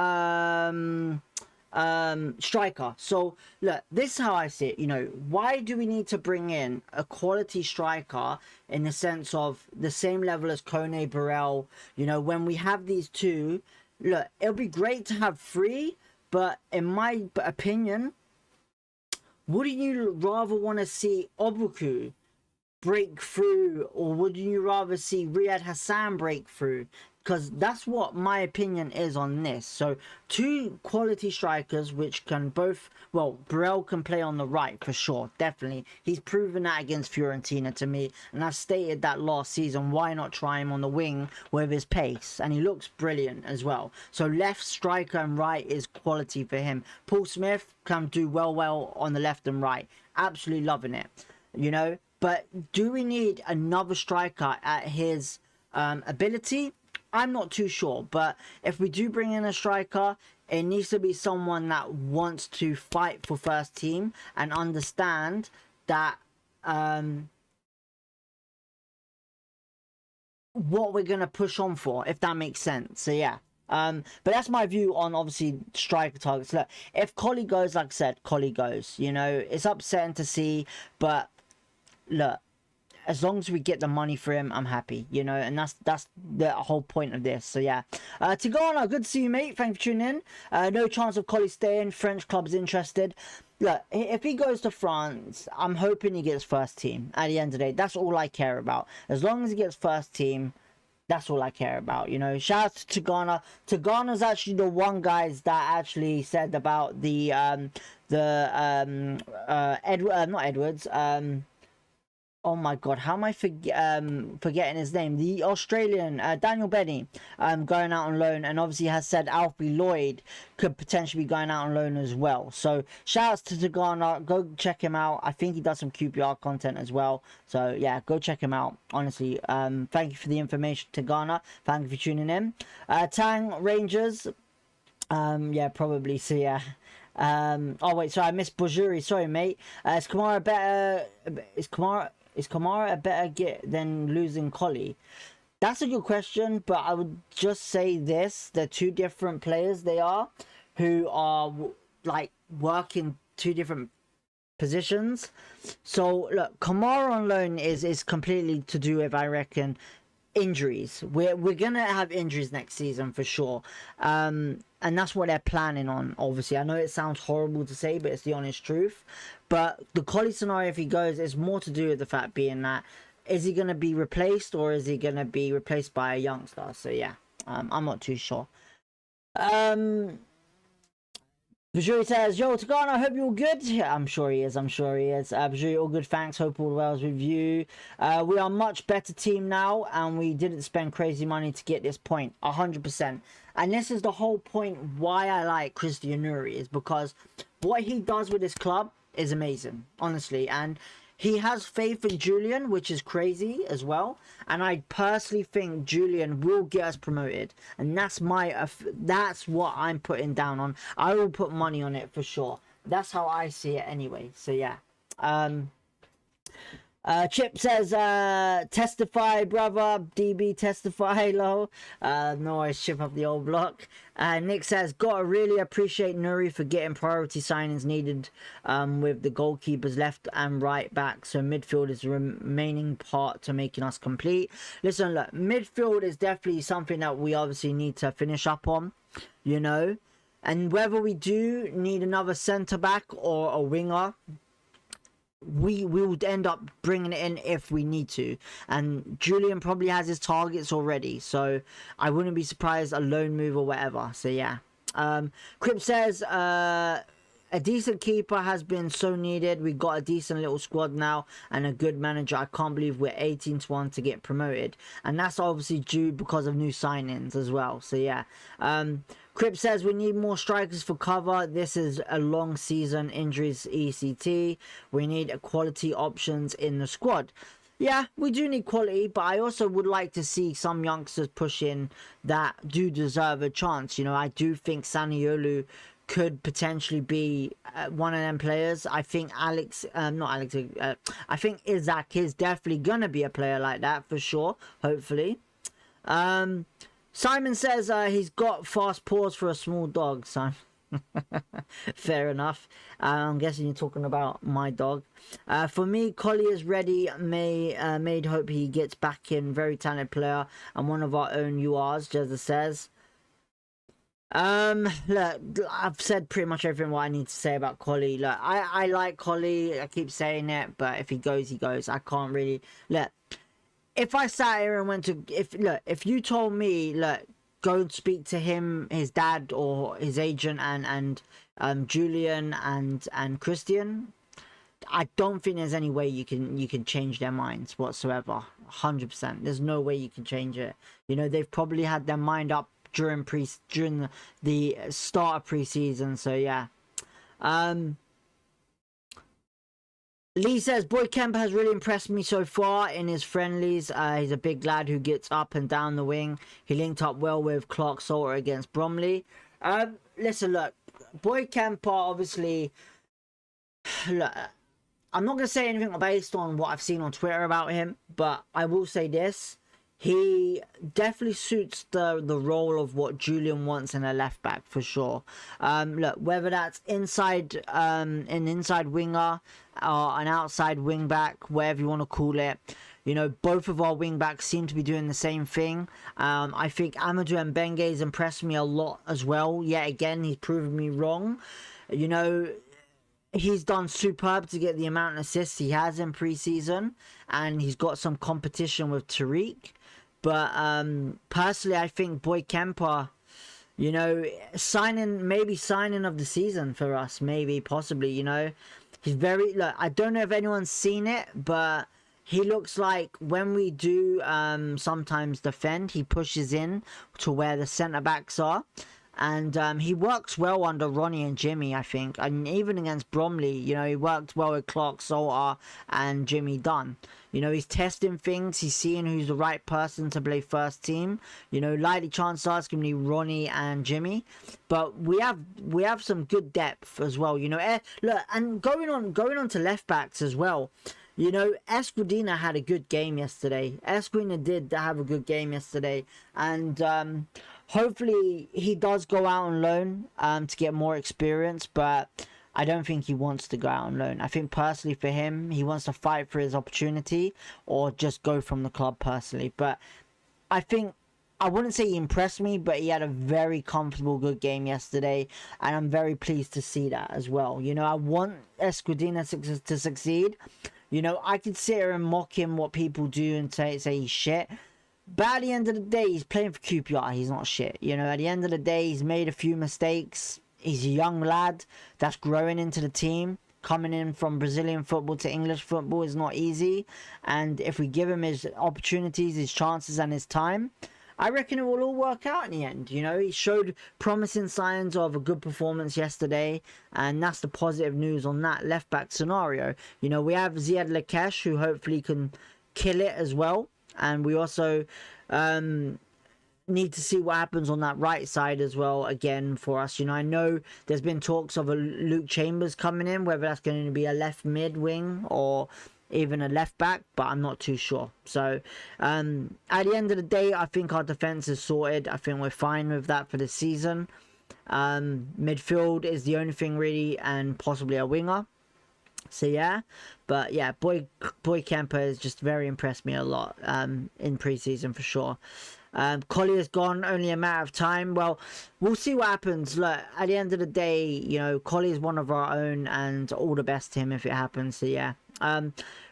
striker. So look, this is how I see it. You know, why do we need to bring in a quality striker in the sense of the same level as Kone, Burrell? You know, when we have these two, look, it'll be great to have three, but in my opinion, wouldn't you rather want to see Obuku break through, or would you rather see Riyad Hassan break through? Because that's what my opinion is on this. So two quality strikers which can both, well, Burrell can play on the right for sure, definitely. He's proven that against Fiorentina to me, and I've stated that last season. Why not try him on the wing with his pace? And he looks brilliant as well. So left striker and right is quality for him. Paul Smith can do well on the left and right. Absolutely loving it, you know. But do we need another striker at his ability? I'm not too sure, but if we do bring in a striker, it needs to be someone that wants to fight for first team and understand that what we're going to push on for, if that makes sense. So yeah, but that's my view on obviously striker targets. Look, if Collie goes, like I said, Collie goes, you know, it's upsetting to see, but look, as long as we get the money for him, I'm happy, you know, and that's the whole point of this. So yeah, Tigana, good to see you, mate. Thanks for tuning in. No chance of Collie staying. French club's interested. Look, if he goes to France, I'm hoping he gets first team. At the end of the day, that's all I care about. As long as he gets first team, that's all I care about, you know. Shout out to Tigana. Tigana's actually the one guys that actually said about the not Edwards, oh my god, how am I forgetting his name? The Australian, Daniel Benny, going out on loan, and obviously has said Alfie Lloyd could potentially be going out on loan as well. So shouts to Tigana, go check him out. I think he does some QPR content as well. So yeah, go check him out, honestly. Thank you for the information, Tigana. Thank you for tuning in. Tang Rangers, yeah, probably, so yeah. Oh wait, sorry, I missed Bojuri, sorry mate. Is Kamara a better get than losing Collie? That's a good question, but I would just say this: they're two different players. They are, who are like working two different positions. So look, Kamara on loan is completely to do with, I reckon, injuries. We're gonna have injuries next season for sure, and that's what they're planning on. Obviously, I know it sounds horrible to say, but it's the honest truth. But the Collie scenario, if he goes, is more to do with the fact being that, is he gonna be replaced, or is he gonna be replaced by a youngster? So yeah, I'm not too sure. Bajuri says, yo, Tagana, I hope you're all good. Yeah, I'm sure he is. I'm sure he is. Bajuri, all good. Thanks. Hope all well is with you. We are a much better team now, and we didn't spend crazy money to get this point. 100%. And this is the whole point why I like Christian Nuri, is because what he does with his club is amazing, honestly. And he has faith in Julian, which is crazy as well. And I personally think Julian will get us promoted. And that's that's what I'm putting down on. I will put money on it for sure. That's how I see it anyway. So yeah. Chip says, testify, brother. DB, testify, lol. No worries, Chip up the old block. Nick says, gotta really appreciate Nuri for getting priority signings needed with the goalkeepers left and right back. So midfield is the remaining part to making us complete. Listen, look, midfield is definitely something that we obviously need to finish up on, you know. And whether we do need another centre-back or a winger, we will end up bringing it in if we need to, and Julian probably has his targets already, so I wouldn't be surprised a loan move or whatever. So yeah, Crip says a decent keeper has been so needed. We got a decent little squad now and a good manager. I can't believe we're 18-1 to get promoted, and that's obviously due because of new signings as well. So yeah, Crip says we need more strikers for cover. This is a long season, injuries, ECT. We need quality options in the squad. Yeah, we do need quality, but I also would like to see some youngsters push in that do deserve a chance. You know, I do think Saniolu could potentially be one of them players. I think I think Isaac is definitely gonna be a player like that for sure, hopefully. Simon says he's got fast paws for a small dog, so fair enough. I'm guessing you're talking about my dog. For me, Collie is ready. Made hope he gets back in. Very talented player and one of our own URs, Jezza says. Look, I've said pretty much everything what I need to say about Collie. Look, I like Collie. I keep saying it, but if he goes, he goes. I can't really look. If I sat here and went to, if you told me, look, go and speak to him, his dad or his agent and Julian and Christian, I don't think there's any way you can change their minds whatsoever. 100%. There's no way you can change it. You know, they've probably had their mind up during the start of pre-season. So yeah. Lee says, Boy Kemp has really impressed me so far in his friendlies. He's a big lad who gets up and down the wing. He linked up well with Clark Salter against Bromley. Listen, look, Boy Kemp obviously... Look, I'm not going to say anything based on what I've seen on Twitter about him, but I will say this. He definitely suits the role of what Julian wants in a left back for sure. Look, whether that's inside an inside winger or an outside wing back, whatever you want to call it, you know, both of our wing backs seem to be doing the same thing. I think Amadou Mbengue has impressed me a lot as well. Yet again, he's proven me wrong. You know, he's done superb to get the amount of assists he has in pre-season, and he's got some competition with Tariq. But personally, I think Boy Kemper, you know, maybe signing of the season for us, maybe, possibly, you know. He's very, look, I don't know if anyone's seen it, but he looks like when we do sometimes defend, he pushes in to where the centre-backs are. And he works well under Ronnie and Jimmy, I think. And even against Bromley, you know, he worked well with Clark Salter and Jimmy Dunn. You know, he's testing things. He's seeing who's the right person to play first team. You know, likely chances are it's going to be Ronnie and Jimmy. But we have some good depth as well. You know, look, and going on to left backs as well. You know, Escudina had a good game yesterday. Escudina did have a good game yesterday. And hopefully he does go out on loan to get more experience, but I don't think he wants to go out on loan. I think personally for him, he wants to fight for his opportunity or just go from the club personally. But I think, I wouldn't say he impressed me, but he had a very comfortable, good game yesterday, and I'm very pleased to see that as well. You know, I want Escudina to succeed. You know, I could sit here and mock him, what people do, and say he's shit. But at the end of the day, he's playing for QPR. He's not shit. You know, at the end of the day, he's made a few mistakes. He's a young lad that's growing into the team. Coming in from Brazilian football to English football is not easy. And if we give him his opportunities, his chances, and his time, I reckon it will all work out in the end. You know, he showed promising signs of a good performance yesterday. And that's the positive news on that left-back scenario. You know, we have Ziad Lakesh, who hopefully can kill it as well. And we also, need to see what happens on that right side as well again for us. You know, I know there's been talks of a Luke Chambers coming in, whether that's going to be a left mid wing or even a left back, but I'm not too sure. So at the end of the day, I think our defense is sorted. I think we're fine with that for the season. Midfield is the only thing really, and possibly a winger. So yeah, but yeah, boy Kemper has just very impressed me a lot in preseason for sure. Collier's gone, only a matter of time. Well, we'll see what happens. Look, at the end of the day, you know, Collier's one of our own, and all the best to him if it happens. So yeah.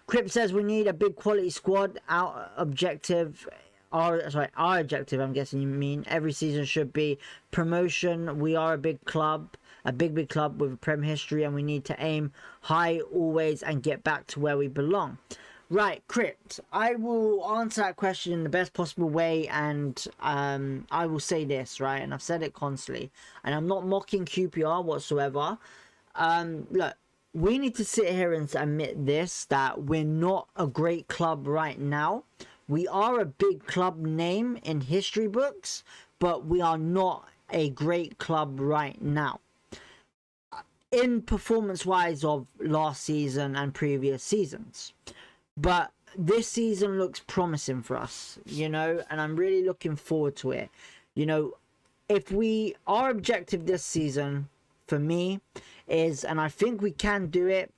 Crip says we need a big quality squad. Our objective, our objective, I'm guessing you mean, every season should be promotion. We are a big club, a big club with a Prem history, and we need to aim high always and get back to where we belong. Right, Crypt, I will answer that question in the best possible way, and I will say this, right, and I've said it constantly, and I'm not mocking QPR whatsoever. Look, we need to sit here and admit this, that we're not a great club right now. We are a big club name in history books, but we are not a great club right now. In performance-wise of last season and previous seasons. But this season looks promising for us, you know, and I'm really looking forward to it. You know, if our objective this season, for me, is, and I think we can do it,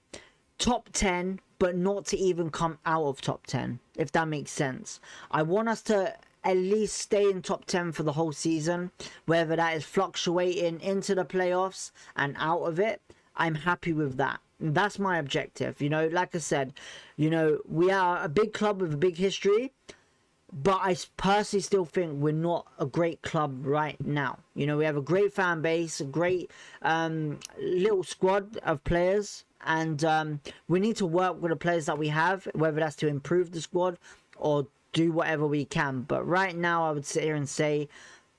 top 10, but not to even come out of top 10, if that makes sense. I want us to at least stay in top 10 for the whole season, whether that is fluctuating into the playoffs and out of it. I'm happy with that. That's my objective. You know, like I said, you know, we are a big club with a big history, but I personally still think we're not a great club right now. You know, we have a great fan base, a great little squad of players, and we need to work with the players that we have, whether that's to improve the squad or do whatever we can. But right now, I would sit here and say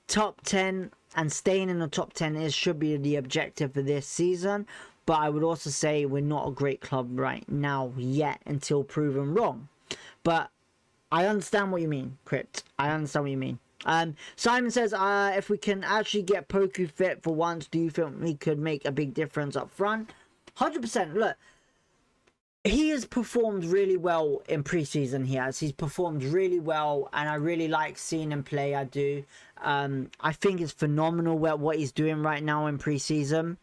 top 10 and staying in the top 10 should be the objective for this season. But I would also say we're not a great club right now yet until proven wrong. But I understand what you mean, Crypt. I understand what you mean. Simon says, if we can actually get Poku fit for once, do you think we could make a big difference up front? 100%. Look, he has performed really well in preseason. He's performed really well, and I really like seeing him play. I do. I think it's phenomenal what he's doing right now in preseason.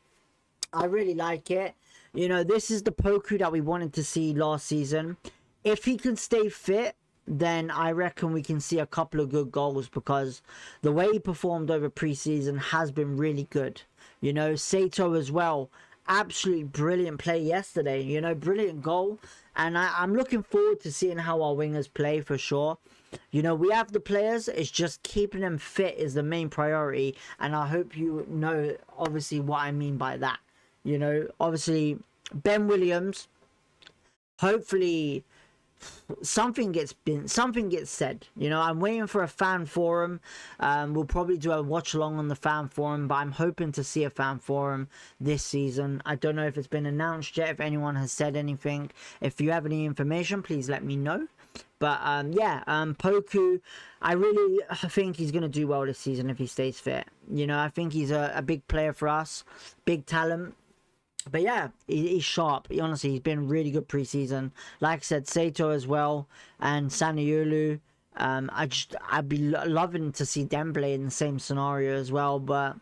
I really like it. You know, this is the Poku that we wanted to see last season. If he can stay fit, then I reckon we can see a couple of good goals, because the way he performed over preseason has been really good. You know, Sato as well. Absolutely brilliant play yesterday. You know, brilliant goal. And I'm looking forward to seeing how our wingers play for sure. You know, we have the players. It's just keeping them fit is the main priority. And I hope you know, obviously, what I mean by that. You know, obviously, Ben Williams, hopefully something gets said. You know, I'm waiting for a fan forum. We'll probably do a watch along on the fan forum, but I'm hoping to see a fan forum this season. I don't know if it's been announced yet, if anyone has said anything. If you have any information, please let me know. But yeah, Poku, I really think he's going to do well this season if he stays fit. You know, I think he's a big player for us, big talent. But yeah, he's sharp. Honestly, he's been really good preseason. Like I said, Sato as well, and Saniolu. I'd be loving to see them play in the same scenario as well. But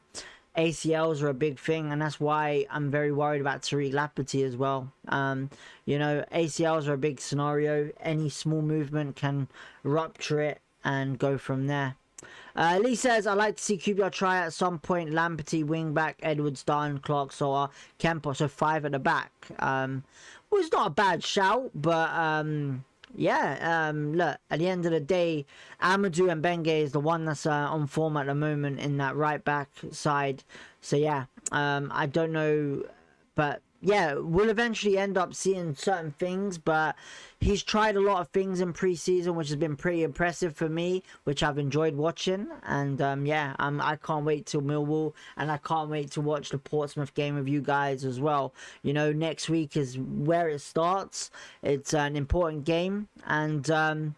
ACLs are a big thing, and that's why I'm very worried about Tariq Lamptey as well. You know, ACLs are a big scenario. Any small movement can rupture it and go from there. Lee says, I'd like to see QPR try at some point Lamptey, wing-back, Edwards, Darn, Clark, Soa, Kemper, so 5 at the back. Well, it's not a bad shout, but yeah, look, at the end of the day, Amadou and Benge is the one that's on form at the moment in that right-back side. So yeah, I don't know, but yeah, we'll eventually end up seeing certain things, but he's tried a lot of things in preseason, which has been pretty impressive for me, which I've enjoyed watching. And yeah, I can't wait till Millwall, and I can't wait to watch the Portsmouth game with you guys as well. You know, next week is where it starts. It's an important game, and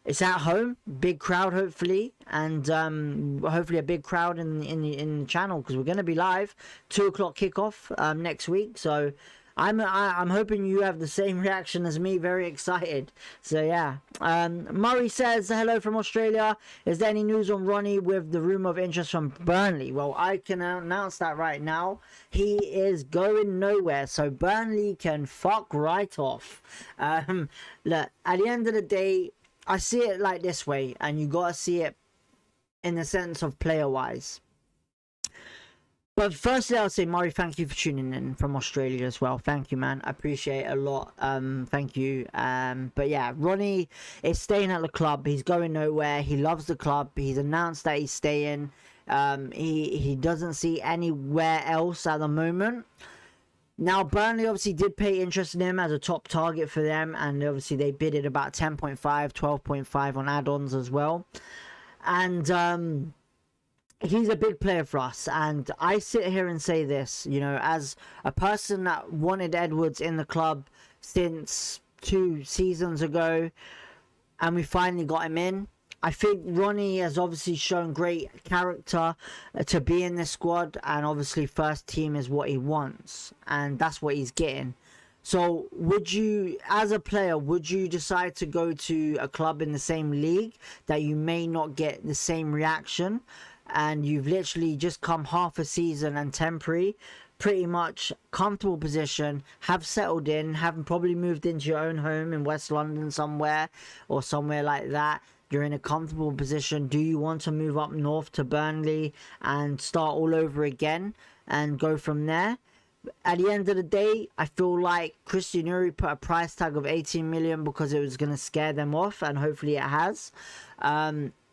It's at home, big crowd hopefully, and hopefully a big crowd in the channel, because we're going to be live 2 o'clock kickoff next week. So I'm hoping you have the same reaction as me, very excited. So yeah. Murray says hello from Australia. Is there any news on Ronnie with the rumour of interest from Burnley? Well, I can announce that right now. He is going nowhere, so Burnley can fuck right off. Look, at the end of the day, I see it like this way, and you gotta see it in the sense of player wise. But firstly, I'll say, Murray, thank you for tuning in from Australia as well. Thank you, man. I appreciate it a lot. Thank you. But yeah, Ronnie is staying at the club. He's going nowhere. He loves the club. He's announced that he's staying. He doesn't see anywhere else at the moment. Now, Burnley obviously did pay interest in him as a top target for them. And obviously they bidded about 10.5, 12.5 on add-ons as well. And he's a big player for us, and I sit here and say this, you know, as a person that wanted Edwards in the club since 2 seasons ago, and we finally got him in. I think Ronnie has obviously shown great character to be in this squad, and obviously first team is what he wants, and that's what he's getting. So would you, as a player, would you decide to go to a club in the same league that you may not get the same reaction? And you've literally just come half a season and temporary, pretty much comfortable position, have settled in, haven't probably moved into your own home in West London somewhere, or somewhere like that. You're in a comfortable position. Do you want to move up north to Burnley and start all over again and go from there? At the end of the day, I feel like Christian Uri put a price tag of 18 million because it was going to scare them off, and hopefully it has.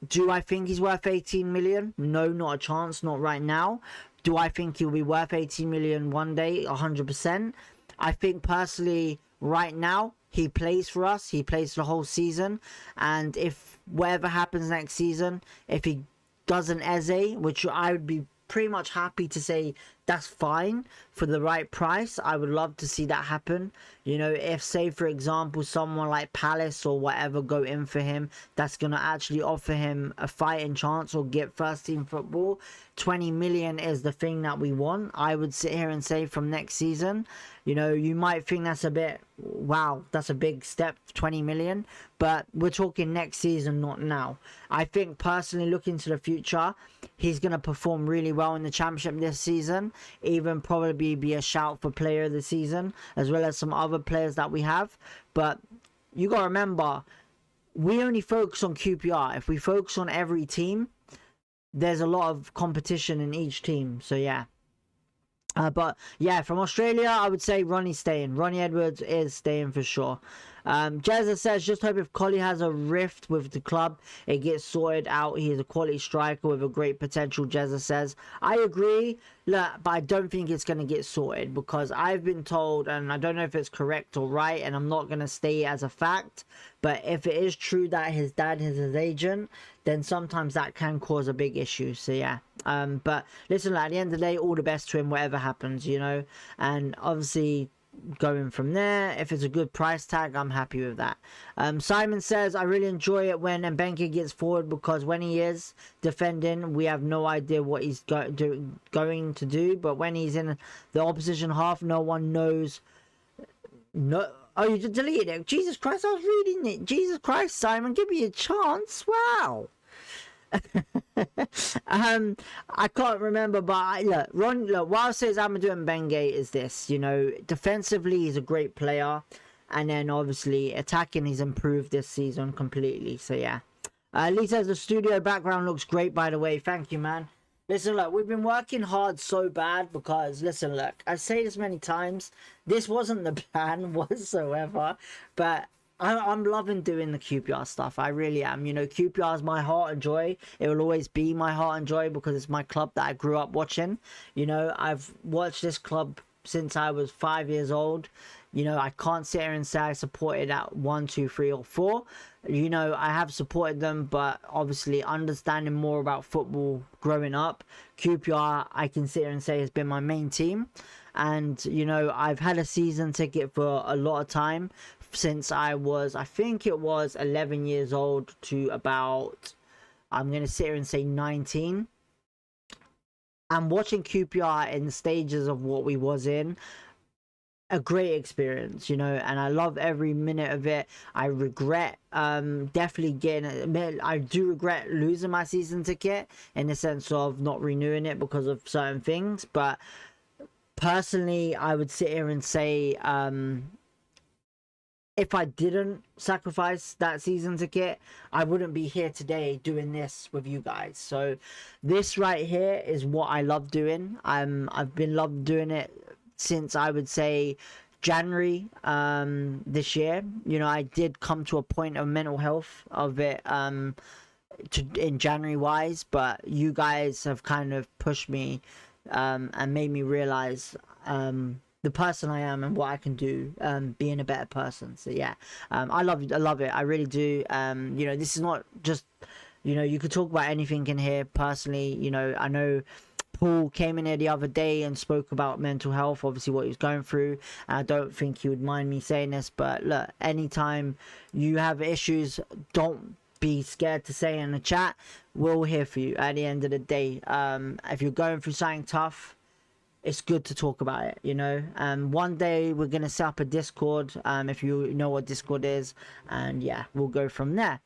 Do I think he's worth 18 million? No, not a chance, not right now. Do I think he'll be worth 18 million one day? 100%. I think personally, right now, he plays for us. He plays the whole season. And if whatever happens next season, if he doesn't Eze, which I would be pretty much happy to say that's fine for the right price. I would love to see that happen. You know, if say for example someone like Palace or whatever go in for him, that's going to actually offer him a fighting chance or get first team football, 20 million is the thing that we want. I would sit here and say from next season, you know, you might think that's a bit, wow, that's a big step, 20 million, but we're talking next season, not now. I think personally, looking to the future, he's going to perform really well in the Championship this season, even probably be a shout for player of the season, as well as some other players that we have. But you got to remember, we only focus on QPR. If we focus on every team, there's a lot of competition in each team. So yeah. But yeah, from Australia, I would say Ronnie's staying. Ronnie Edwards is staying for sure. Jezza says, just hope if Collie has a rift with the club, it gets sorted out. He is a quality striker with a great potential, Jezza says. I agree, look, but I don't think it's going to get sorted, because I've been told, and I don't know if it's correct or right, and I'm not going to stay as a fact, but if it is true that his dad is his agent, then sometimes that can cause a big issue. So yeah. But listen, at the end of the day, all the best to him, whatever happens, you know, and obviously going from there, if it's a good price tag, I'm happy with that. Simon says, I really enjoy it when Mbengue gets forward, because when he is defending, we have no idea what he's going to do, but when he's in the opposition half, no one knows. No, oh, you just deleted it. Jesus Christ, I was reading it. Jesus Christ, Simon, give me a chance. Wow. I can't remember, but look, what I'll say is Amadou Mbengue is this, you know, defensively he's a great player, and then obviously attacking he's improved this season completely. So yeah. Lee says the studio background looks great, by the way. Thank you, man. Listen, look, we've been working hard so bad because, listen, look, I say this many times, this wasn't the plan whatsoever, but I'm loving doing the QPR stuff. I really am. You know, QPR is my heart and joy. It will always be my heart and joy because it's my club that I grew up watching. You know, I've watched this club since I was 5 years old. You know, I can't sit here and say I supported at 1, 2, 3 or 4. You know, I have supported them, but obviously understanding more about football growing up, QPR, I can sit here and say has been my main team. And, you know, I've had a season ticket for a lot of time. since I think it was 11 years old to about, I'm going to sit here and say 19. And watching QPR in the stages of what we was in, a great experience, you know, and I love every minute of it. I regret definitely getting, I do regret losing my season ticket in the sense of not renewing it because of certain things, but personally I would sit here and say if I didn't sacrifice that season ticket, I wouldn't be here today doing this with you guys. So this right here is what I love doing. I've been loved doing it since I would say January this year. You know, I did come to a point of mental health of it in January wise, but you guys have kind of pushed me and made me realize the person I am and what I can do, being a better person. So yeah, I love it. I really do. You know, this is not just, you know, you could talk about anything in here. Personally, you know, I know Paul came in here the other day and spoke about mental health, obviously what he was going through, and I don't think he would mind me saying this, but look, anytime you have issues, don't be scared to say in the chat. We're all here for you at the end of the day. If you're going through something tough, it's good to talk about it, you know. One day we're gonna set up a Discord, if you know what Discord is, and yeah, we'll go from there.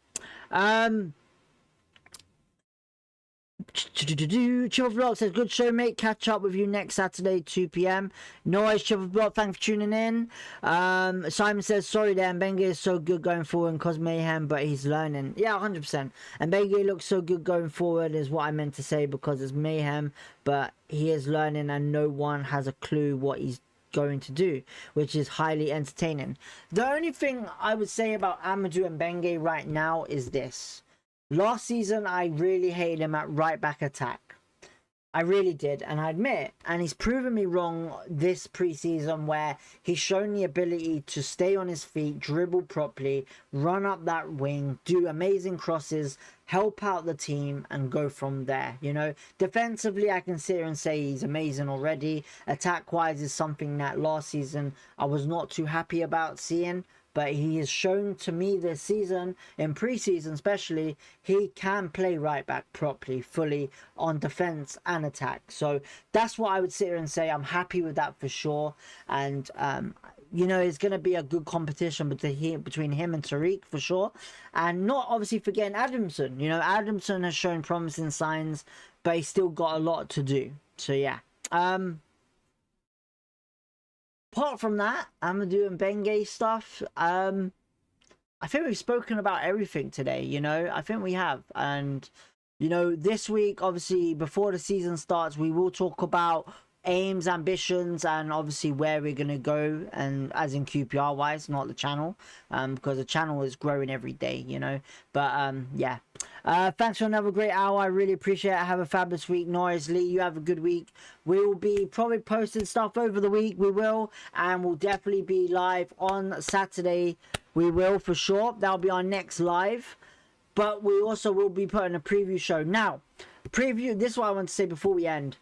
Chill Vlog says, good show, mate. Catch up with you next Saturday, 2 p.m. Noise, Chill Vlog, thanks for tuning in. Simon says, sorry there, Mbenge is so good going forward and cause mayhem, but he's learning. Yeah, 100%. And Mbenge looks so good going forward is what I meant to say, because it's mayhem, but he is learning and no one has a clue what he's going to do, which is highly entertaining. The only thing I would say about Amadou and Mbenge right now is this. Last season, I really hated him at right back attack. I really did, and I admit, and he's proven me wrong this preseason, where he's shown the ability to stay on his feet, dribble properly, run up that wing, do amazing crosses, help out the team, and go from there. You know, defensively, I can sit here and say he's amazing already. Attack-wise is something that last season I was not too happy about seeing. But he has shown to me this season, in pre-season especially, he can play right back properly, fully on defense and attack. So that's what I would sit here and say. I'm happy with that for sure. And, you know, it's going to be a good competition between him and Tariq for sure. And not obviously forgetting Adamson. You know, Adamson has shown promising signs, but he's still got a lot to do. So yeah. Apart from that, Amadou and Mbenge stuff, I think we've spoken about everything today, you know. I think we have. And, you know, this week, obviously, before the season starts, we will talk about aims, ambitions, and obviously where we're going to go, and as in QPR wise, not the channel, because the channel is growing every day, you know. But yeah, thanks for another great hour. I really appreciate it. Have a fabulous week. Norris, Lee, you have a good week. We will be probably posting stuff over the week. We will, and we'll definitely be live on Saturday. We will for sure. That'll be our next live. But we also will be putting a preview show. Now, preview, this is what I want to say before we end.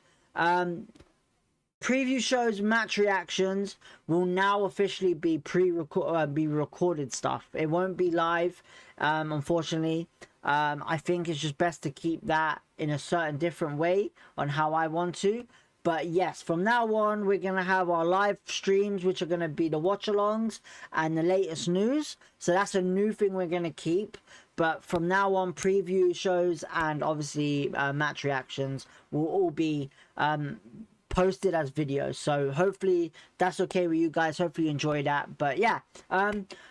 Preview shows, match reactions will now officially be recorded stuff. It won't be live, unfortunately. I think it's just best to keep that in a certain different way on how I want to. But yes, from now on, we're going to have our live streams, which are going to be the watch-alongs and the latest news. So that's a new thing we're going to keep. But from now on, preview shows and obviously match reactions will all be posted as videos. So hopefully that's okay with you guys. Hopefully you enjoy that. But yeah,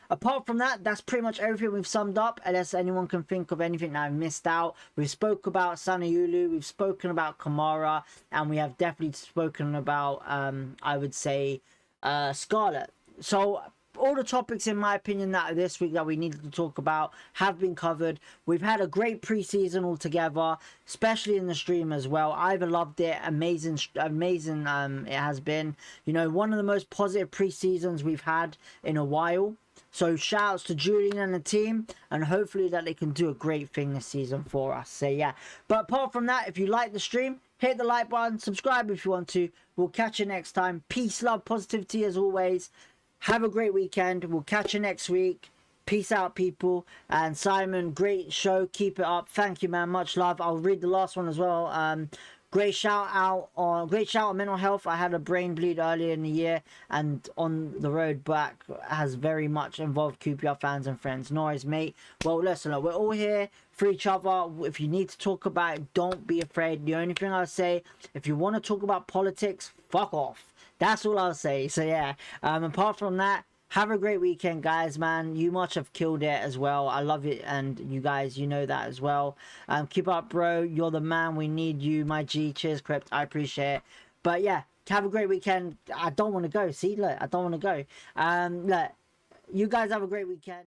apart from that, that's pretty much everything we've summed up, unless anyone can think of anything that I've missed out. We've spoke about Sanayulu, we've spoken about Kamara, and we have definitely spoken about I would say Scarlett. So all the topics, in my opinion, that this week that we needed to talk about have been covered. We've had a great preseason altogether, especially in the stream as well. I've loved it. Amazing it has been. You know, one of the most positive preseasons we've had in a while. So shout outs to Julian and the team, and hopefully that they can do a great thing this season for us. So yeah, but apart from that, if you like the stream, hit the like button, subscribe if you want to. We'll catch you next time. Peace, love, positivity as always. have a great weekend. We'll catch you next week. Peace out, people. And Simon, great show. Keep it up. Thank you, man. Much love. I'll read the last one as well. Great shout out on mental health. I had a brain bleed earlier in the year, and on the road back has very much involved QPR fans and friends. No worries, mate. Well, listen, look, we're all here for each other. If you need to talk about it, don't be afraid. The only thing I'll say, if you want to talk about politics, fuck off. That's all I'll say. So yeah, apart from that, have a great weekend, guys, man. You much have killed it as well. I love it, and you guys, you know that as well. Keep up, bro. You're the man. We need you, my G. Cheers, Crypt. I appreciate it. But yeah, have a great weekend. I don't want to go. See, look, I don't want to go. Look, you guys have a great weekend.